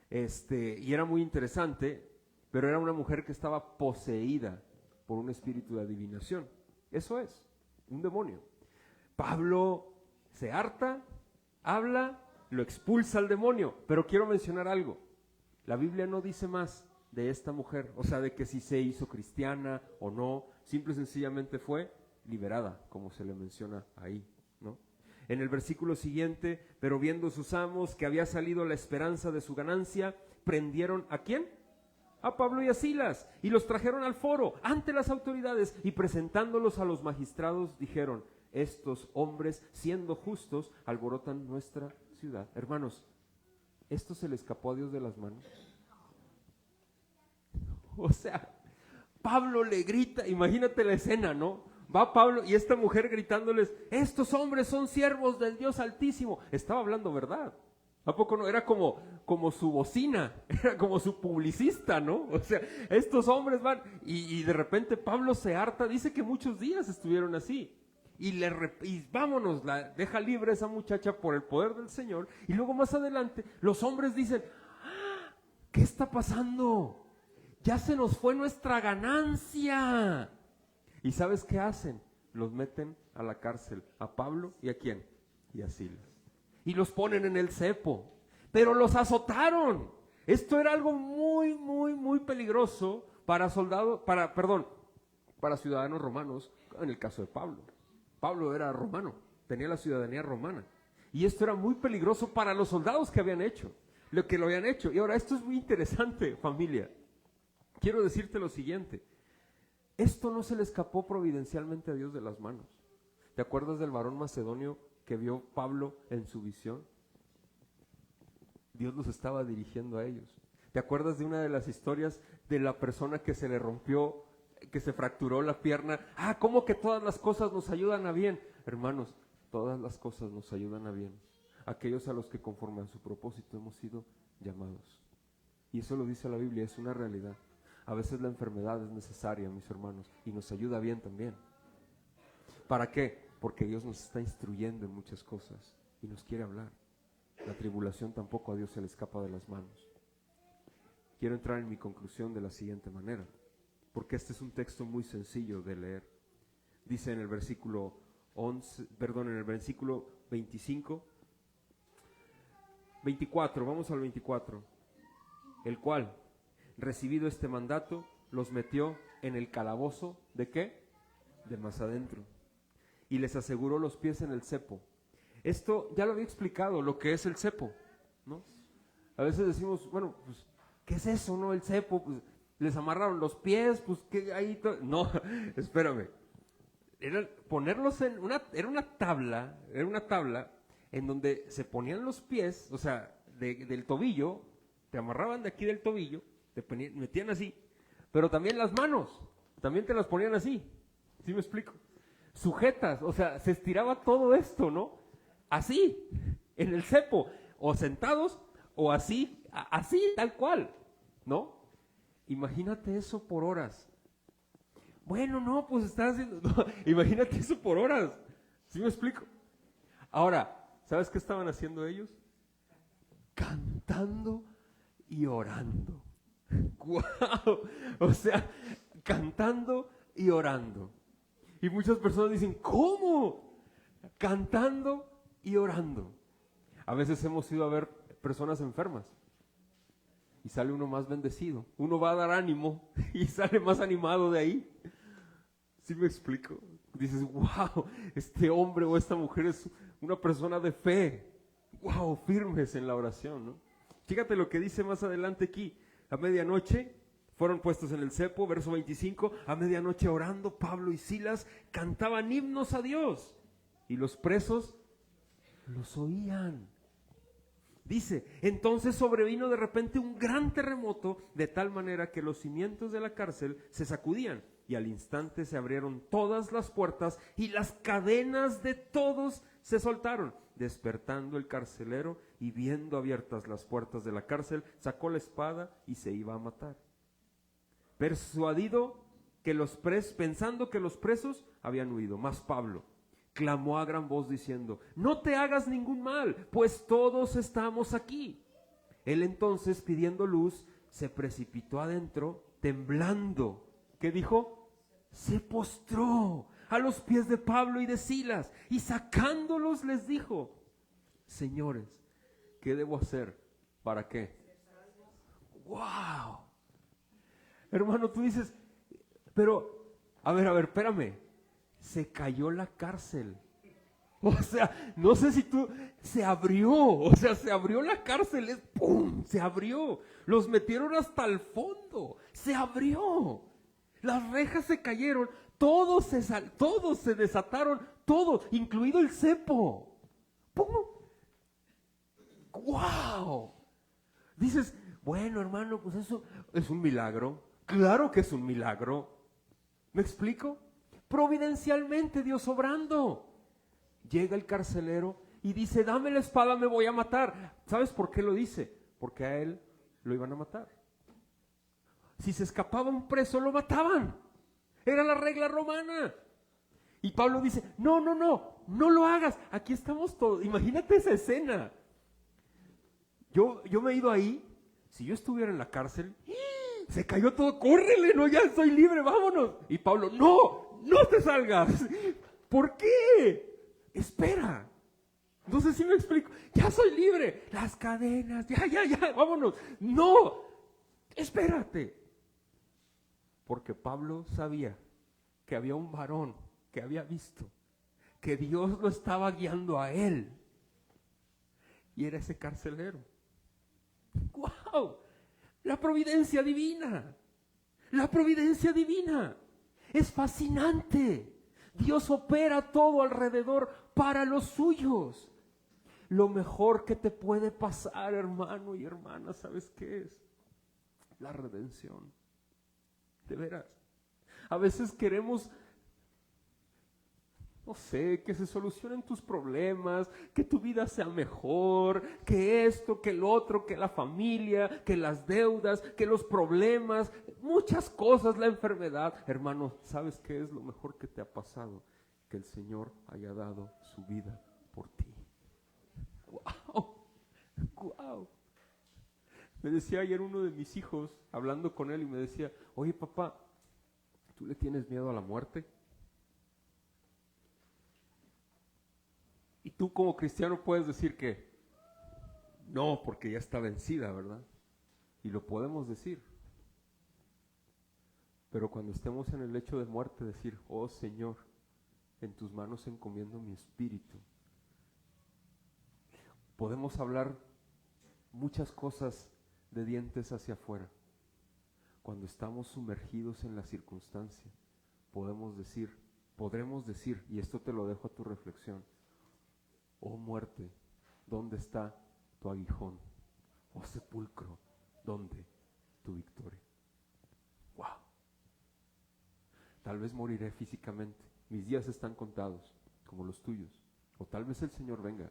Y era muy interesante, pero era una mujer que estaba poseída por un espíritu de adivinación. Eso es, un demonio. Pablo se harta, habla, lo expulsa al demonio, pero quiero mencionar algo. La Biblia no dice más de esta mujer, o sea, de que si se hizo cristiana o no, simple y sencillamente fue liberada, como se le menciona ahí, ¿no? En el versículo siguiente, pero viendo sus amos que había salido la esperanza de su ganancia, prendieron ¿a quién? A Pablo y a Silas, y los trajeron al foro ante las autoridades, y presentándolos a los magistrados dijeron: estos hombres, siendo justos, alborotan nuestra ciudad. Hermanos, ¿esto se le escapó a Dios de las manos? O sea, Pablo le grita, imagínate la escena, ¿no? Va Pablo y esta mujer gritándoles: estos hombres son siervos del Dios Altísimo. Estaba hablando verdad. ¿A poco no? Era como su bocina, era como su publicista, ¿no? O sea, estos hombres van, y de repente Pablo se harta, dice que muchos días estuvieron así. Y vámonos, la deja libre a esa muchacha por el poder del Señor. Y luego más adelante, los hombres dicen: ¡ah! ¿Qué está pasando? Ya se nos fue nuestra ganancia. ¿Y sabes qué hacen? Los meten a la cárcel, a Pablo y ¿a quién? Y a Silas. Y los ponen en el cepo, pero los azotaron. Esto era algo muy, muy, muy peligroso para ciudadanos romanos, en el caso de Pablo. Pablo era romano, tenía la ciudadanía romana. Y esto era muy peligroso para los soldados que habían hecho, lo que lo habían hecho. Y ahora, esto es muy interesante, familia. Quiero decirte lo siguiente. Esto no se le escapó providencialmente a Dios de las manos. ¿Te acuerdas del varón macedonio que vio Pablo en su visión? Dios los estaba dirigiendo a ellos. ¿Te acuerdas de una de las historias de la persona que se le rompió, que se fracturó la pierna? ¿Cómo que todas las cosas nos ayudan a bien? Hermanos, todas las cosas nos ayudan a bien. Aquellos a los que conforme a su propósito hemos sido llamados. Y eso lo dice la Biblia, es una realidad. A veces la enfermedad es necesaria, mis hermanos, y nos ayuda bien también. ¿Para qué? Porque Dios nos está instruyendo en muchas cosas y nos quiere hablar. La tribulación tampoco a Dios se le escapa de las manos. Quiero entrar en mi conclusión de la siguiente manera, porque este es un texto muy sencillo de leer. Dice en el versículo 24, vamos al 24. El cual, recibido este mandato, los metió en el calabozo, ¿de qué? De más adentro. Y les aseguró los pies en el cepo. Esto ya lo había explicado, lo que es el cepo, ¿no? A veces decimos, bueno, pues, ¿qué es eso, no? El cepo, pues, les amarraron los pies, pues, ¿qué ahí? No, espérame. Era ponerlos era una tabla en donde se ponían los pies, o sea, del tobillo, te amarraban de aquí del tobillo, metían así, pero también las manos, también te las ponían así, ¿sí me explico? Sujetas, o sea, se estiraba todo esto, ¿no? Así, en el cepo, o sentados, o así, así, tal cual, ¿no? Imagínate eso por horas. Bueno, no, pues estás haciendo, no, imagínate eso por horas, ¿sí me explico? Ahora, ¿sabes qué estaban haciendo ellos? Cantando y orando. ¡Wow! O sea, cantando y orando. Y muchas personas dicen, ¿cómo? Cantando y orando. A veces hemos ido a ver personas enfermas y sale uno más bendecido. Uno va a dar ánimo y sale más animado de ahí. ¿Sí me explico? Dices, wow, este hombre o esta mujer es una persona de fe. Wow, firmes en la oración, ¿no? Fíjate lo que dice más adelante aquí. A medianoche fueron puestos en el cepo, verso 25. A medianoche orando, Pablo y Silas cantaban himnos a Dios. Y los presos los oían. Dice, entonces sobrevino de repente un gran terremoto, de tal manera que los cimientos de la cárcel se sacudían, y al instante se abrieron todas las puertas y las cadenas de todos se soltaron. Despertando el carcelero y viendo abiertas las puertas de la cárcel, sacó la espada y se iba a matar. Persuadido pensando que los presos habían huido, mas Pablo clamó a gran voz diciendo, no te hagas ningún mal, pues todos estamos aquí. Él entonces, pidiendo luz, se precipitó adentro, temblando. ¿Qué dijo? Se postró a los pies de Pablo y de Silas, y sacándolos les dijo, señores, ¿qué debo hacer? ¿Para qué? ¡Wow! Hermano, tú dices, pero, a ver, espérame. Se cayó la cárcel. O sea, no sé si se abrió la cárcel, ¡pum! Se abrió. Los metieron hasta el fondo. Se abrió. Las rejas se cayeron. Todos se desataron. Todos, incluido el cepo. ¡Pum! ¡Wow! Dices, bueno, hermano, pues eso es un milagro. Claro que es un milagro. ¿Me explico? Providencialmente Dios obrando. Llega el carcelero y dice, dame la espada, me voy a matar. ¿Sabes por qué lo dice? Porque a él lo iban a matar. Si se escapaba un preso, lo mataban. Era la regla romana. Y Pablo dice, no lo hagas. Aquí estamos todos. Imagínate esa escena. Yo me he ido ahí. Si yo estuviera en la cárcel, se cayó todo, córrele, no, ya estoy libre, vámonos. Y Pablo, no te salgas. ¿Por qué? Espera. No sé si me explico. Ya soy libre. Las cadenas, ya, vámonos. No, espérate. Porque Pablo sabía que había un varón que había visto que Dios lo estaba guiando a él. Y era ese carcelero. ¡Wow! La providencia divina. La providencia divina. Es fascinante. Dios opera todo alrededor para los suyos. Lo mejor que te puede pasar, hermano y hermana, ¿sabes qué es? La redención. De veras. A veces queremos, no sé, que se solucionen tus problemas, que tu vida sea mejor, que esto, que el otro, que la familia, que las deudas, que los problemas, muchas cosas, la enfermedad. Hermano, ¿sabes qué es lo mejor que te ha pasado? Que el Señor haya dado su vida por ti. ¡Wow! Me decía ayer uno de mis hijos, hablando con él, y me decía, oye papá, ¿tú le tienes miedo a la muerte? Y tú como cristiano puedes decir que no, porque ya está vencida, ¿verdad? Y lo podemos decir. Pero cuando estemos en el lecho de muerte, decir, oh Señor, en tus manos encomiendo mi espíritu. Podemos hablar muchas cosas de dientes hacia afuera. Cuando estamos sumergidos en la circunstancia, podremos decir, y esto te lo dejo a tu reflexión, oh muerte, ¿dónde está tu aguijón? Oh sepulcro, ¿dónde tu victoria? tal vez moriré físicamente, mis días están contados, como los tuyos, o tal vez el Señor venga,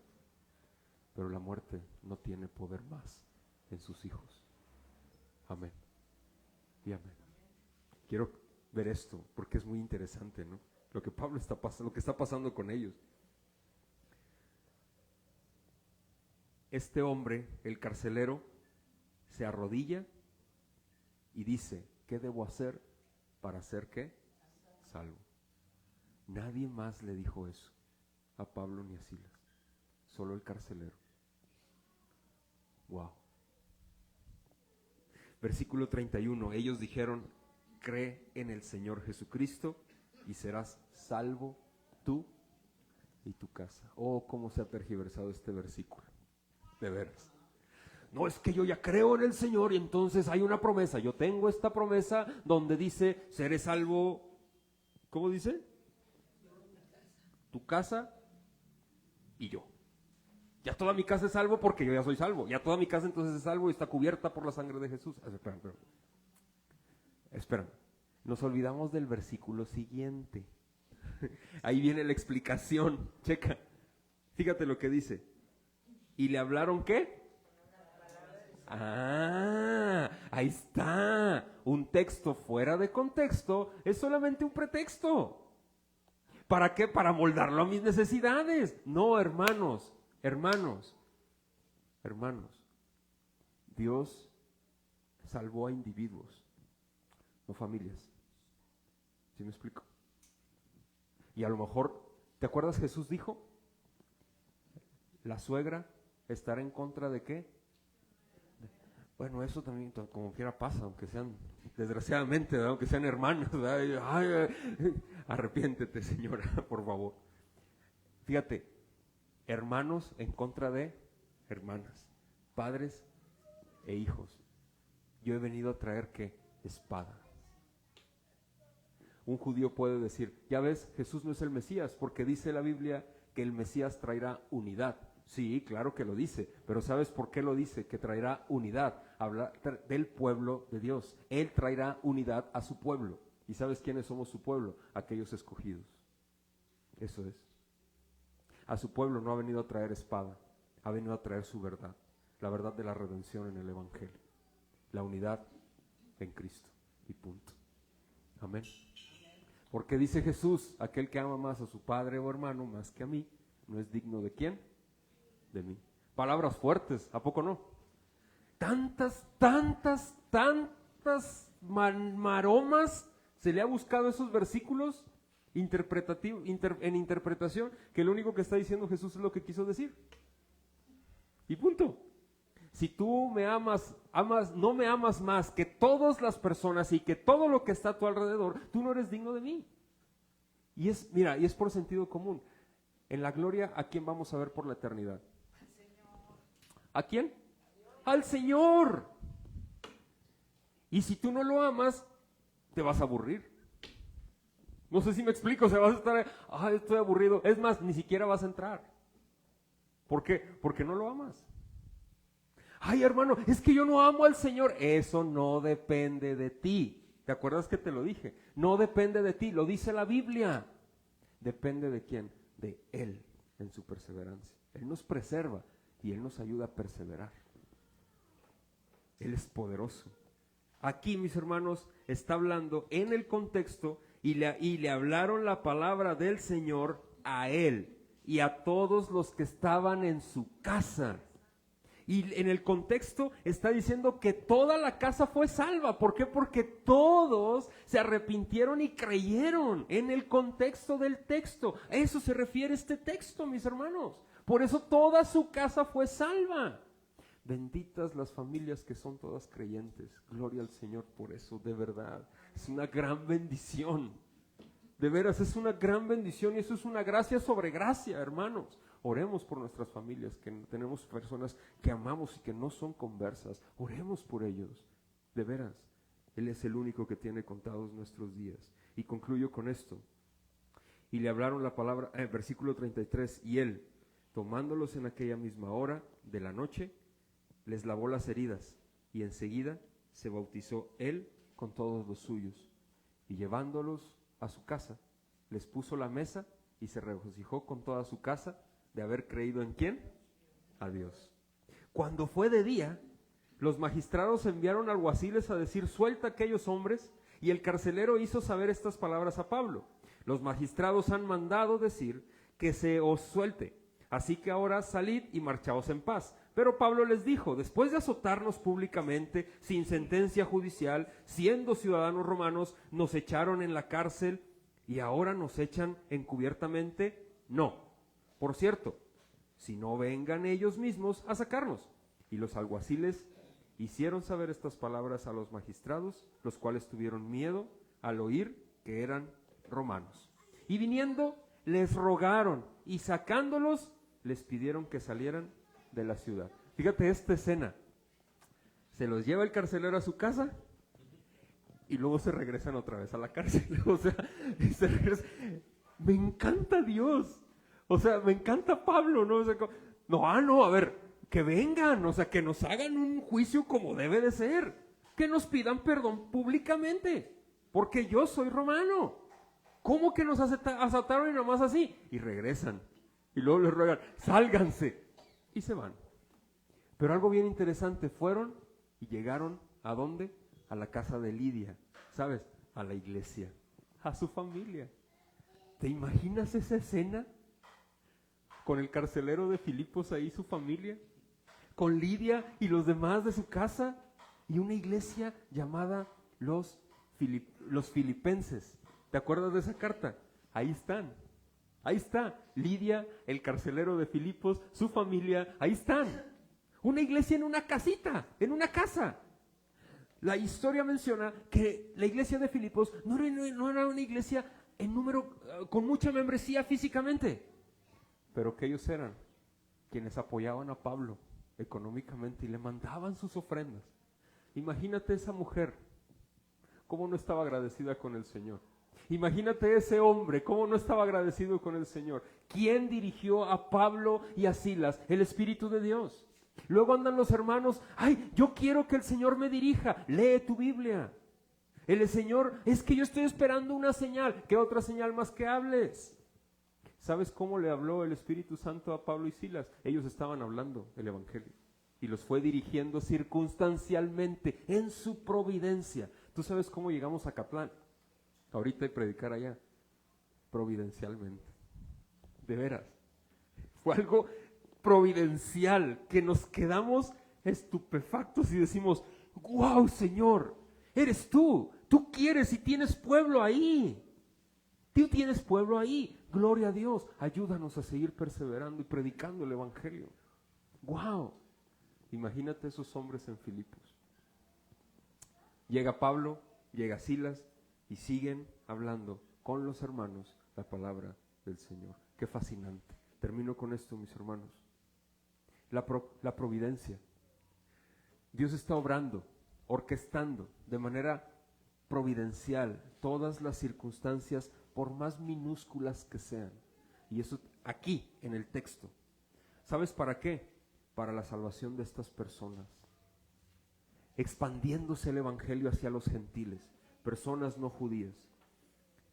pero la muerte no tiene poder más en sus hijos. Amén y amén. Quiero ver esto porque es muy interesante, ¿no? Lo que Pablo está pasando, lo que está pasando con ellos. Este hombre, el carcelero, se arrodilla y dice, ¿qué debo hacer para ser qué? Salvo. Nadie más le dijo eso a Pablo ni a Silas, solo el carcelero. Wow. Versículo 31, ellos dijeron, cree en el Señor Jesucristo y serás salvo tú y tu casa. Oh, cómo se ha tergiversado este versículo, de veras. No, es que yo ya creo en el Señor y entonces hay una promesa. Yo tengo esta promesa donde dice, seré salvo, ¿cómo dice? Tu casa y yo. Ya toda mi casa es salvo porque yo ya soy salvo. Ya toda mi casa entonces es salvo y está cubierta por la sangre de Jesús. Espera. Nos olvidamos del versículo siguiente. Ahí viene la explicación. Checa. Fíjate lo que dice. ¿Y le hablaron qué? Ahí está. Un texto fuera de contexto es solamente un pretexto. ¿Para qué? Para moldarlo a mis necesidades. No, hermanos. Dios salvó a individuos, no familias. ¿Sí me explico? Y a lo mejor, ¿te acuerdas Jesús dijo? La suegra estará en contra de qué? Bueno, eso también como quiera pasa, aunque sean, desgraciadamente, ¿verdad? Aunque sean hermanos, arrepiéntete, señora, por favor. Fíjate, hermanos en contra de hermanas, padres e hijos. Yo he venido a traer ¿qué? Espada. Un judío puede decir, ya ves, Jesús no es el Mesías, porque dice la Biblia que el Mesías traerá unidad. Sí, claro que lo dice, pero ¿sabes por qué lo dice? Que traerá unidad. Habla del pueblo de Dios. Él traerá unidad a su pueblo. ¿Y sabes quiénes somos su pueblo? Aquellos escogidos. Eso es. A su pueblo no ha venido a traer espada, ha venido a traer su verdad, la verdad de la redención en el Evangelio, la unidad en Cristo y punto. Amén. Porque dice Jesús, aquel que ama más a su padre o hermano más que a mí, no es digno de ¿quién? De mí. Palabras fuertes, ¿a poco no? Tantas maromas se le ha buscado a esos versículos en interpretación, que lo único que está diciendo Jesús es lo que quiso decir. Y punto. Si tú me amas, no me amas más que todas las personas y que todo lo que está a tu alrededor, tú no eres digno de mí. Y es por sentido común. En la gloria, ¿a quién vamos a ver por la eternidad? ¿A quién? Al Señor. Y si tú no lo amas, te vas a aburrir. No sé si me explico, vas a estar, estoy aburrido. Es más, ni siquiera vas a entrar. ¿Por qué? Porque no lo amas. Ay, hermano, es que yo no amo al Señor. Eso no depende de ti. ¿Te acuerdas que te lo dije? No depende de ti, lo dice la Biblia. Depende de quién, de Él en su perseverancia. Él nos preserva y Él nos ayuda a perseverar. Él es poderoso. Aquí, mis hermanos, está hablando en el contexto y le hablaron la palabra del Señor a él y a todos los que estaban en su casa. Y en el contexto está diciendo que toda la casa fue salva. ¿Por qué? Porque todos se arrepintieron y creyeron en el contexto del texto. A eso se refiere este texto, mis hermanos. Por eso toda su casa fue salva. Benditas las familias que son todas creyentes. Gloria al Señor por eso, de verdad. Es una gran bendición. De veras, es una gran bendición y eso es una gracia sobre gracia, hermanos. Oremos por nuestras familias, que tenemos personas que amamos y que no son conversas. Oremos por ellos. De veras, Él es el único que tiene contados nuestros días. Y concluyo con esto. Y le hablaron la palabra, versículo 33, y Él, tomándolos en aquella misma hora de la noche, les lavó las heridas y enseguida se bautizó Él con todos los suyos. Y llevándolos a su casa, les puso la mesa y se regocijó con toda su casa de haber creído ¿en quién? A Dios. Cuando fue de día, los magistrados enviaron alguaciles a decir: suelta a aquellos hombres, y el carcelero hizo saber estas palabras a Pablo: los magistrados han mandado decir que se os suelte, así que ahora salid y marchaos en paz. Pero Pablo les dijo: después de azotarnos públicamente, sin sentencia judicial, siendo ciudadanos romanos, nos echaron en la cárcel y ahora nos echan encubiertamente. No, por cierto, si no vengan ellos mismos a sacarnos. Y los alguaciles hicieron saber estas palabras a los magistrados, los cuales tuvieron miedo al oír que eran romanos. Y viniendo, les rogaron, y sacándolos, les pidieron que salieran de la ciudad. Fíjate esta escena. Se los lleva el carcelero a su casa y luego se regresan otra vez a la cárcel. O sea, se regresan. Me encanta Dios. O sea, me encanta Pablo, ¿no? O sea, no, a ver, que vengan, o sea, que nos hagan un juicio como debe de ser, que nos pidan perdón públicamente, porque yo soy romano. ¿Cómo que nos asaltaron y nomás así? Y regresan, y luego les ruegan: sálganse, y se van. Pero algo bien interesante, fueron y llegaron, ¿a dónde? A la casa de Lidia, ¿sabes? A la iglesia, a su familia. ¿Te imaginas esa escena? Con el carcelero de Filipos ahí, su familia, con Lidia y los demás de su casa, y una iglesia llamada los Filipenses. ¿Te acuerdas de esa carta? Ahí están. Ahí está Lidia, el carcelero de Filipos, su familia, ahí están. Una iglesia en una casita, en una casa. La historia menciona que la iglesia de Filipos no era una iglesia en número, con mucha membresía físicamente, pero que ellos eran quienes apoyaban a Pablo económicamente y le mandaban sus ofrendas. Imagínate esa mujer, cómo no estaba agradecida con el Señor. Imagínate ese hombre, cómo no estaba agradecido con el Señor. ¿Quién dirigió a Pablo y a Silas? El Espíritu de Dios. Luego andan los hermanos: ay, yo quiero que el Señor me dirija. Lee tu Biblia. El Señor, es que yo estoy esperando una señal. ¿Qué otra señal más que hables? ¿Sabes cómo le habló el Espíritu Santo a Pablo y Silas? Ellos estaban hablando el Evangelio y los fue dirigiendo circunstancialmente en su providencia. ¿Tú sabes cómo llegamos a Catlán? Ahorita y predicar allá, providencialmente. De veras. Fue algo providencial que nos quedamos estupefactos y decimos: ¡wow, Señor! Eres tú. Tú quieres y tienes pueblo ahí. Tú tienes pueblo ahí. Gloria a Dios. Ayúdanos a seguir perseverando y predicando el Evangelio. ¡Wow! Imagínate esos hombres en Filipos. Llega Pablo, llega Silas y siguen hablando con los hermanos la palabra del Señor. ¡Qué fascinante! Termino con esto, mis hermanos. La providencia. Dios está obrando, orquestando de manera providencial todas las circunstancias, por más minúsculas que sean. Y eso aquí en el texto. ¿Sabes para qué? Para la salvación de estas personas. Expandiéndose el Evangelio hacia los gentiles, personas no judías.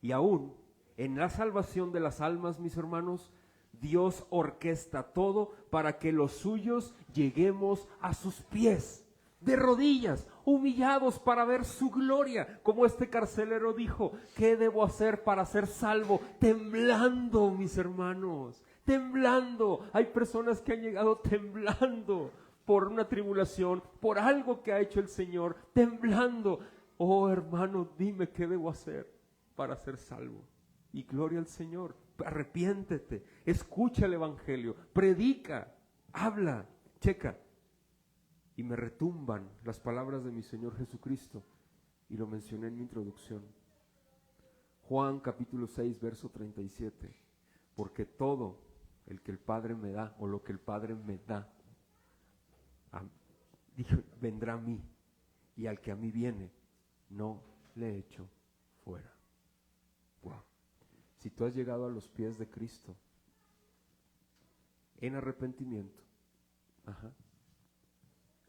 Y aún en la salvación de las almas, mis hermanos, Dios orquesta todo para que los suyos lleguemos a sus pies, de rodillas, humillados para ver su gloria. Como este carcelero dijo: ¿qué debo hacer para ser salvo? Temblando, mis hermanos, temblando. Hay personas que han llegado temblando por una tribulación, por algo que ha hecho el Señor, temblando. Oh, hermano, dime qué debo hacer para ser salvo. Y gloria al Señor. Arrepiéntete, escucha el Evangelio, predica, habla, checa. Y me retumban las palabras de mi Señor Jesucristo, y lo mencioné en mi introducción. Juan capítulo 6, verso 37. Porque todo el que el Padre me da, o lo que el Padre me da, vendrá a mí, y al que a mí viene, no le echo fuera. Wow. Si tú has llegado a los pies de Cristo en arrepentimiento,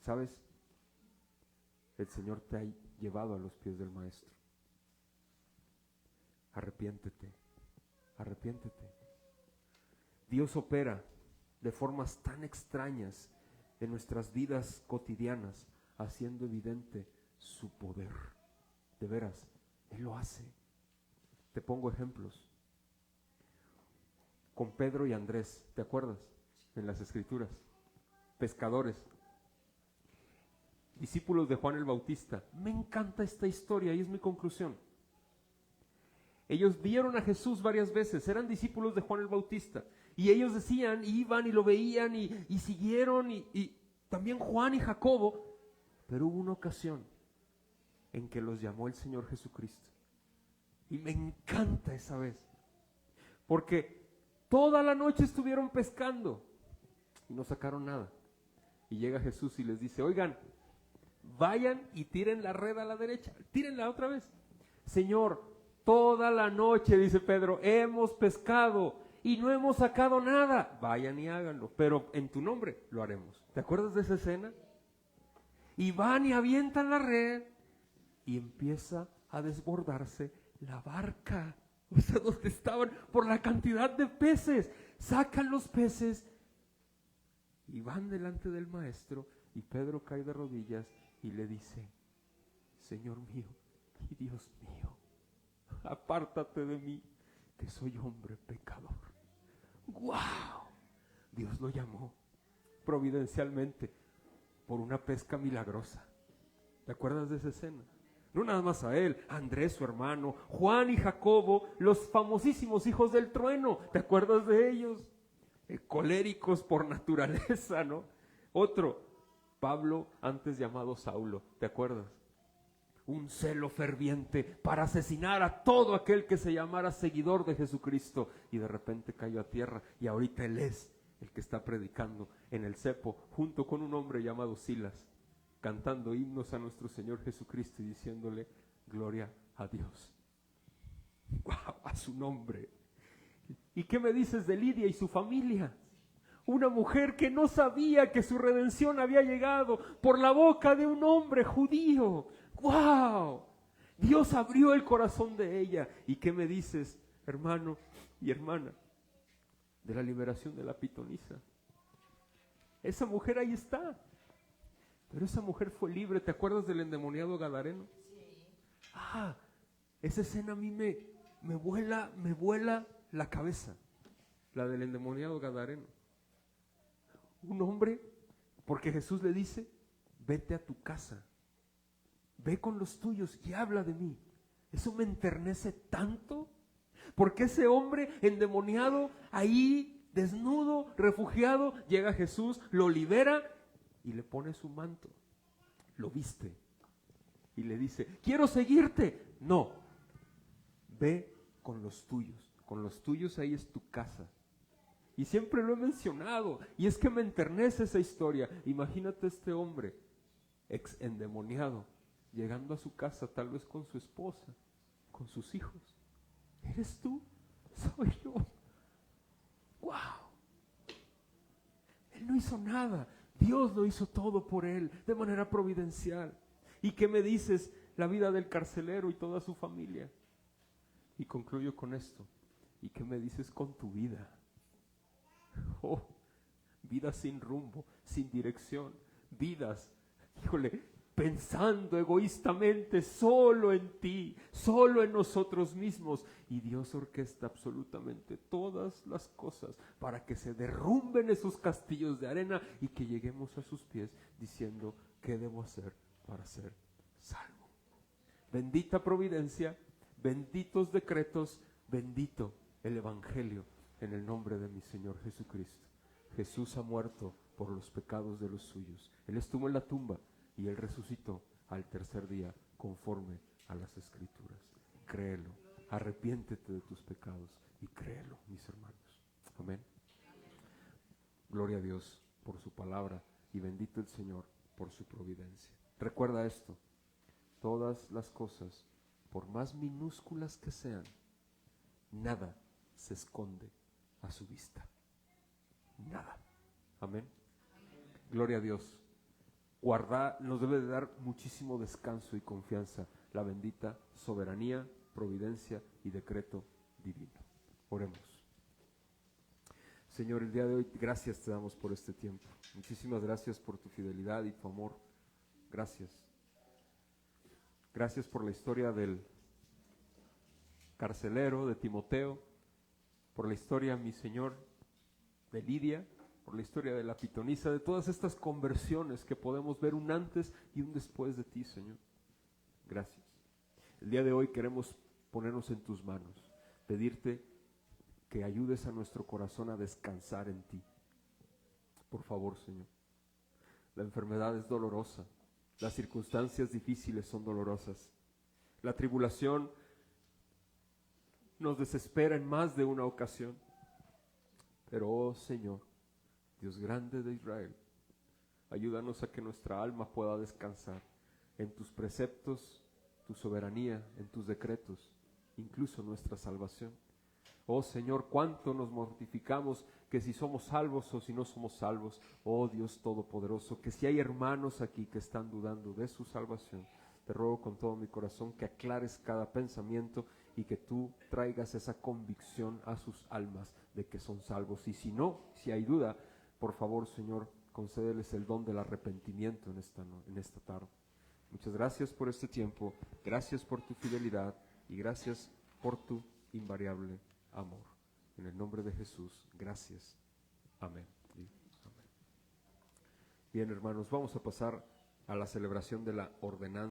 ¿sabes? El Señor te ha llevado a los pies del Maestro. arrepiéntete, arrepiéntete. Dios opera de formas tan extrañas en nuestras vidas cotidianas, haciendo evidente su poder. De veras, Él lo hace. Te pongo ejemplos. Con Pedro y Andrés, ¿te acuerdas? En las Escrituras. Pescadores, discípulos de Juan el Bautista. Me encanta esta historia y es mi conclusión. Ellos vieron a Jesús varias veces, eran discípulos de Juan el Bautista. Y ellos decían, iban y lo veían y siguieron, y también Juan y Jacobo. Pero hubo una ocasión en que los llamó el Señor Jesucristo. Y me encanta esa vez. Porque toda la noche estuvieron pescando y no sacaron nada. Y llega Jesús y les dice, oigan, vayan y tiren la red a la derecha. Tírenla otra vez. Señor, toda la noche, dice Pedro, hemos pescado y no hemos sacado nada. Vayan y háganlo, pero en tu nombre lo haremos. ¿Te acuerdas de esa escena? Y van y avientan la red y empieza a desbordarse la barca. O sea, donde estaban por la cantidad de peces. Sacan los peces y van delante del maestro y Pedro cae de rodillas y le dice, Señor mío y Dios mío, apártate de mí, que soy hombre pecador. ¡Wow! Dios lo llamó providencialmente por una pesca milagrosa. ¿Te acuerdas de esa escena? No nada más a él, a Andrés, su hermano, Juan y Jacobo, los famosísimos hijos del trueno. ¿Te acuerdas de ellos? Coléricos por naturaleza, ¿no? Otro, Pablo, antes llamado Saulo, ¿te acuerdas? Un celo ferviente para asesinar a todo aquel que se llamara seguidor de Jesucristo, y de repente cayó a tierra, y ahorita él es el que está predicando en el cepo, junto con un hombre llamado Silas, cantando himnos a nuestro Señor Jesucristo y diciéndole, gloria a Dios. ¡Wow! A su nombre. ¿Y qué me dices de Lidia y su familia? Una mujer que no sabía que su redención había llegado por la boca de un hombre judío. ¡Wow! Dios abrió el corazón de ella. ¿Y qué me dices, hermano y hermana, de la liberación de la pitonisa? Esa mujer ahí está. Pero esa mujer fue libre. ¿Te acuerdas del endemoniado gadareno? Sí. Esa escena a mí me vuela la cabeza, la del endemoniado gadareno. Un hombre, porque Jesús le dice, vete a tu casa, ve con los tuyos y habla de mí. Eso me enternece tanto, porque ese hombre endemoniado, ahí desnudo, refugiado, llega Jesús, lo libera y le pone su manto, lo viste y le dice, quiero seguirte. No, ve con los tuyos. Con los tuyos ahí es tu casa. Y siempre lo he mencionado. Y es que me enternece esa historia. Imagínate este hombre, ex endemoniado, llegando a su casa, tal vez con su esposa, con sus hijos. ¿Eres tú? Soy yo. ¡Wow! Él no hizo nada. Dios lo hizo todo por él, de manera providencial. ¿Y qué me dices? La vida del carcelero y toda su familia. Y concluyo con esto. ¿Y qué me dices con tu vida? Oh, vidas sin rumbo, sin dirección, vidas, híjole, pensando egoístamente solo en ti, solo en nosotros mismos. Y Dios orquesta absolutamente todas las cosas para que se derrumben esos castillos de arena y que lleguemos a sus pies diciendo, ¿qué debo hacer para ser salvo? Bendita providencia, benditos decretos, bendito el Evangelio en el nombre de mi Señor Jesucristo. Jesús ha muerto por los pecados de los suyos. Él estuvo en la tumba y Él resucitó al tercer día conforme a las Escrituras. Créelo, arrepiéntete de tus pecados y créelo, mis hermanos. Amén. Gloria a Dios por su palabra y bendito el Señor por su providencia. Recuerda esto, todas las cosas, por más minúsculas que sean, nada se esconde a su vista. Nada. Amén. Gloria a Dios. Nos debe de dar muchísimo descanso y confianza la bendita soberanía, providencia y decreto divino. Oremos. Señor, el día de hoy gracias te damos por este tiempo. Muchísimas gracias por tu fidelidad y tu amor. Gracias. Gracias por la historia del carcelero, de Timoteo, por la historia, mi Señor, de Lidia, por la historia de la pitonisa, de todas estas conversiones que podemos ver un antes y un después de ti, Señor. Gracias. El día de hoy queremos ponernos en tus manos, pedirte que ayudes a nuestro corazón a descansar en ti. Por favor, Señor. La enfermedad es dolorosa, las circunstancias difíciles son dolorosas, la tribulación nos desespera en más de una ocasión. Pero, oh Señor, Dios grande de Israel, ayúdanos a que nuestra alma pueda descansar en tus preceptos, tu soberanía, en tus decretos, incluso nuestra salvación. Oh Señor, cuánto nos mortificamos que si somos salvos o si no somos salvos. Oh Dios Todopoderoso, que si hay hermanos aquí que están dudando de su salvación, te ruego con todo mi corazón que aclares cada pensamiento y que tú traigas esa convicción a sus almas de que son salvos. Y si no, si hay duda, por favor, Señor, concédeles el don del arrepentimiento en esta tarde. Muchas gracias por este tiempo, gracias por tu fidelidad y gracias por tu invariable amor. En el nombre de Jesús, gracias. Amén. Bien, hermanos, vamos a pasar a la celebración de la ordenanza.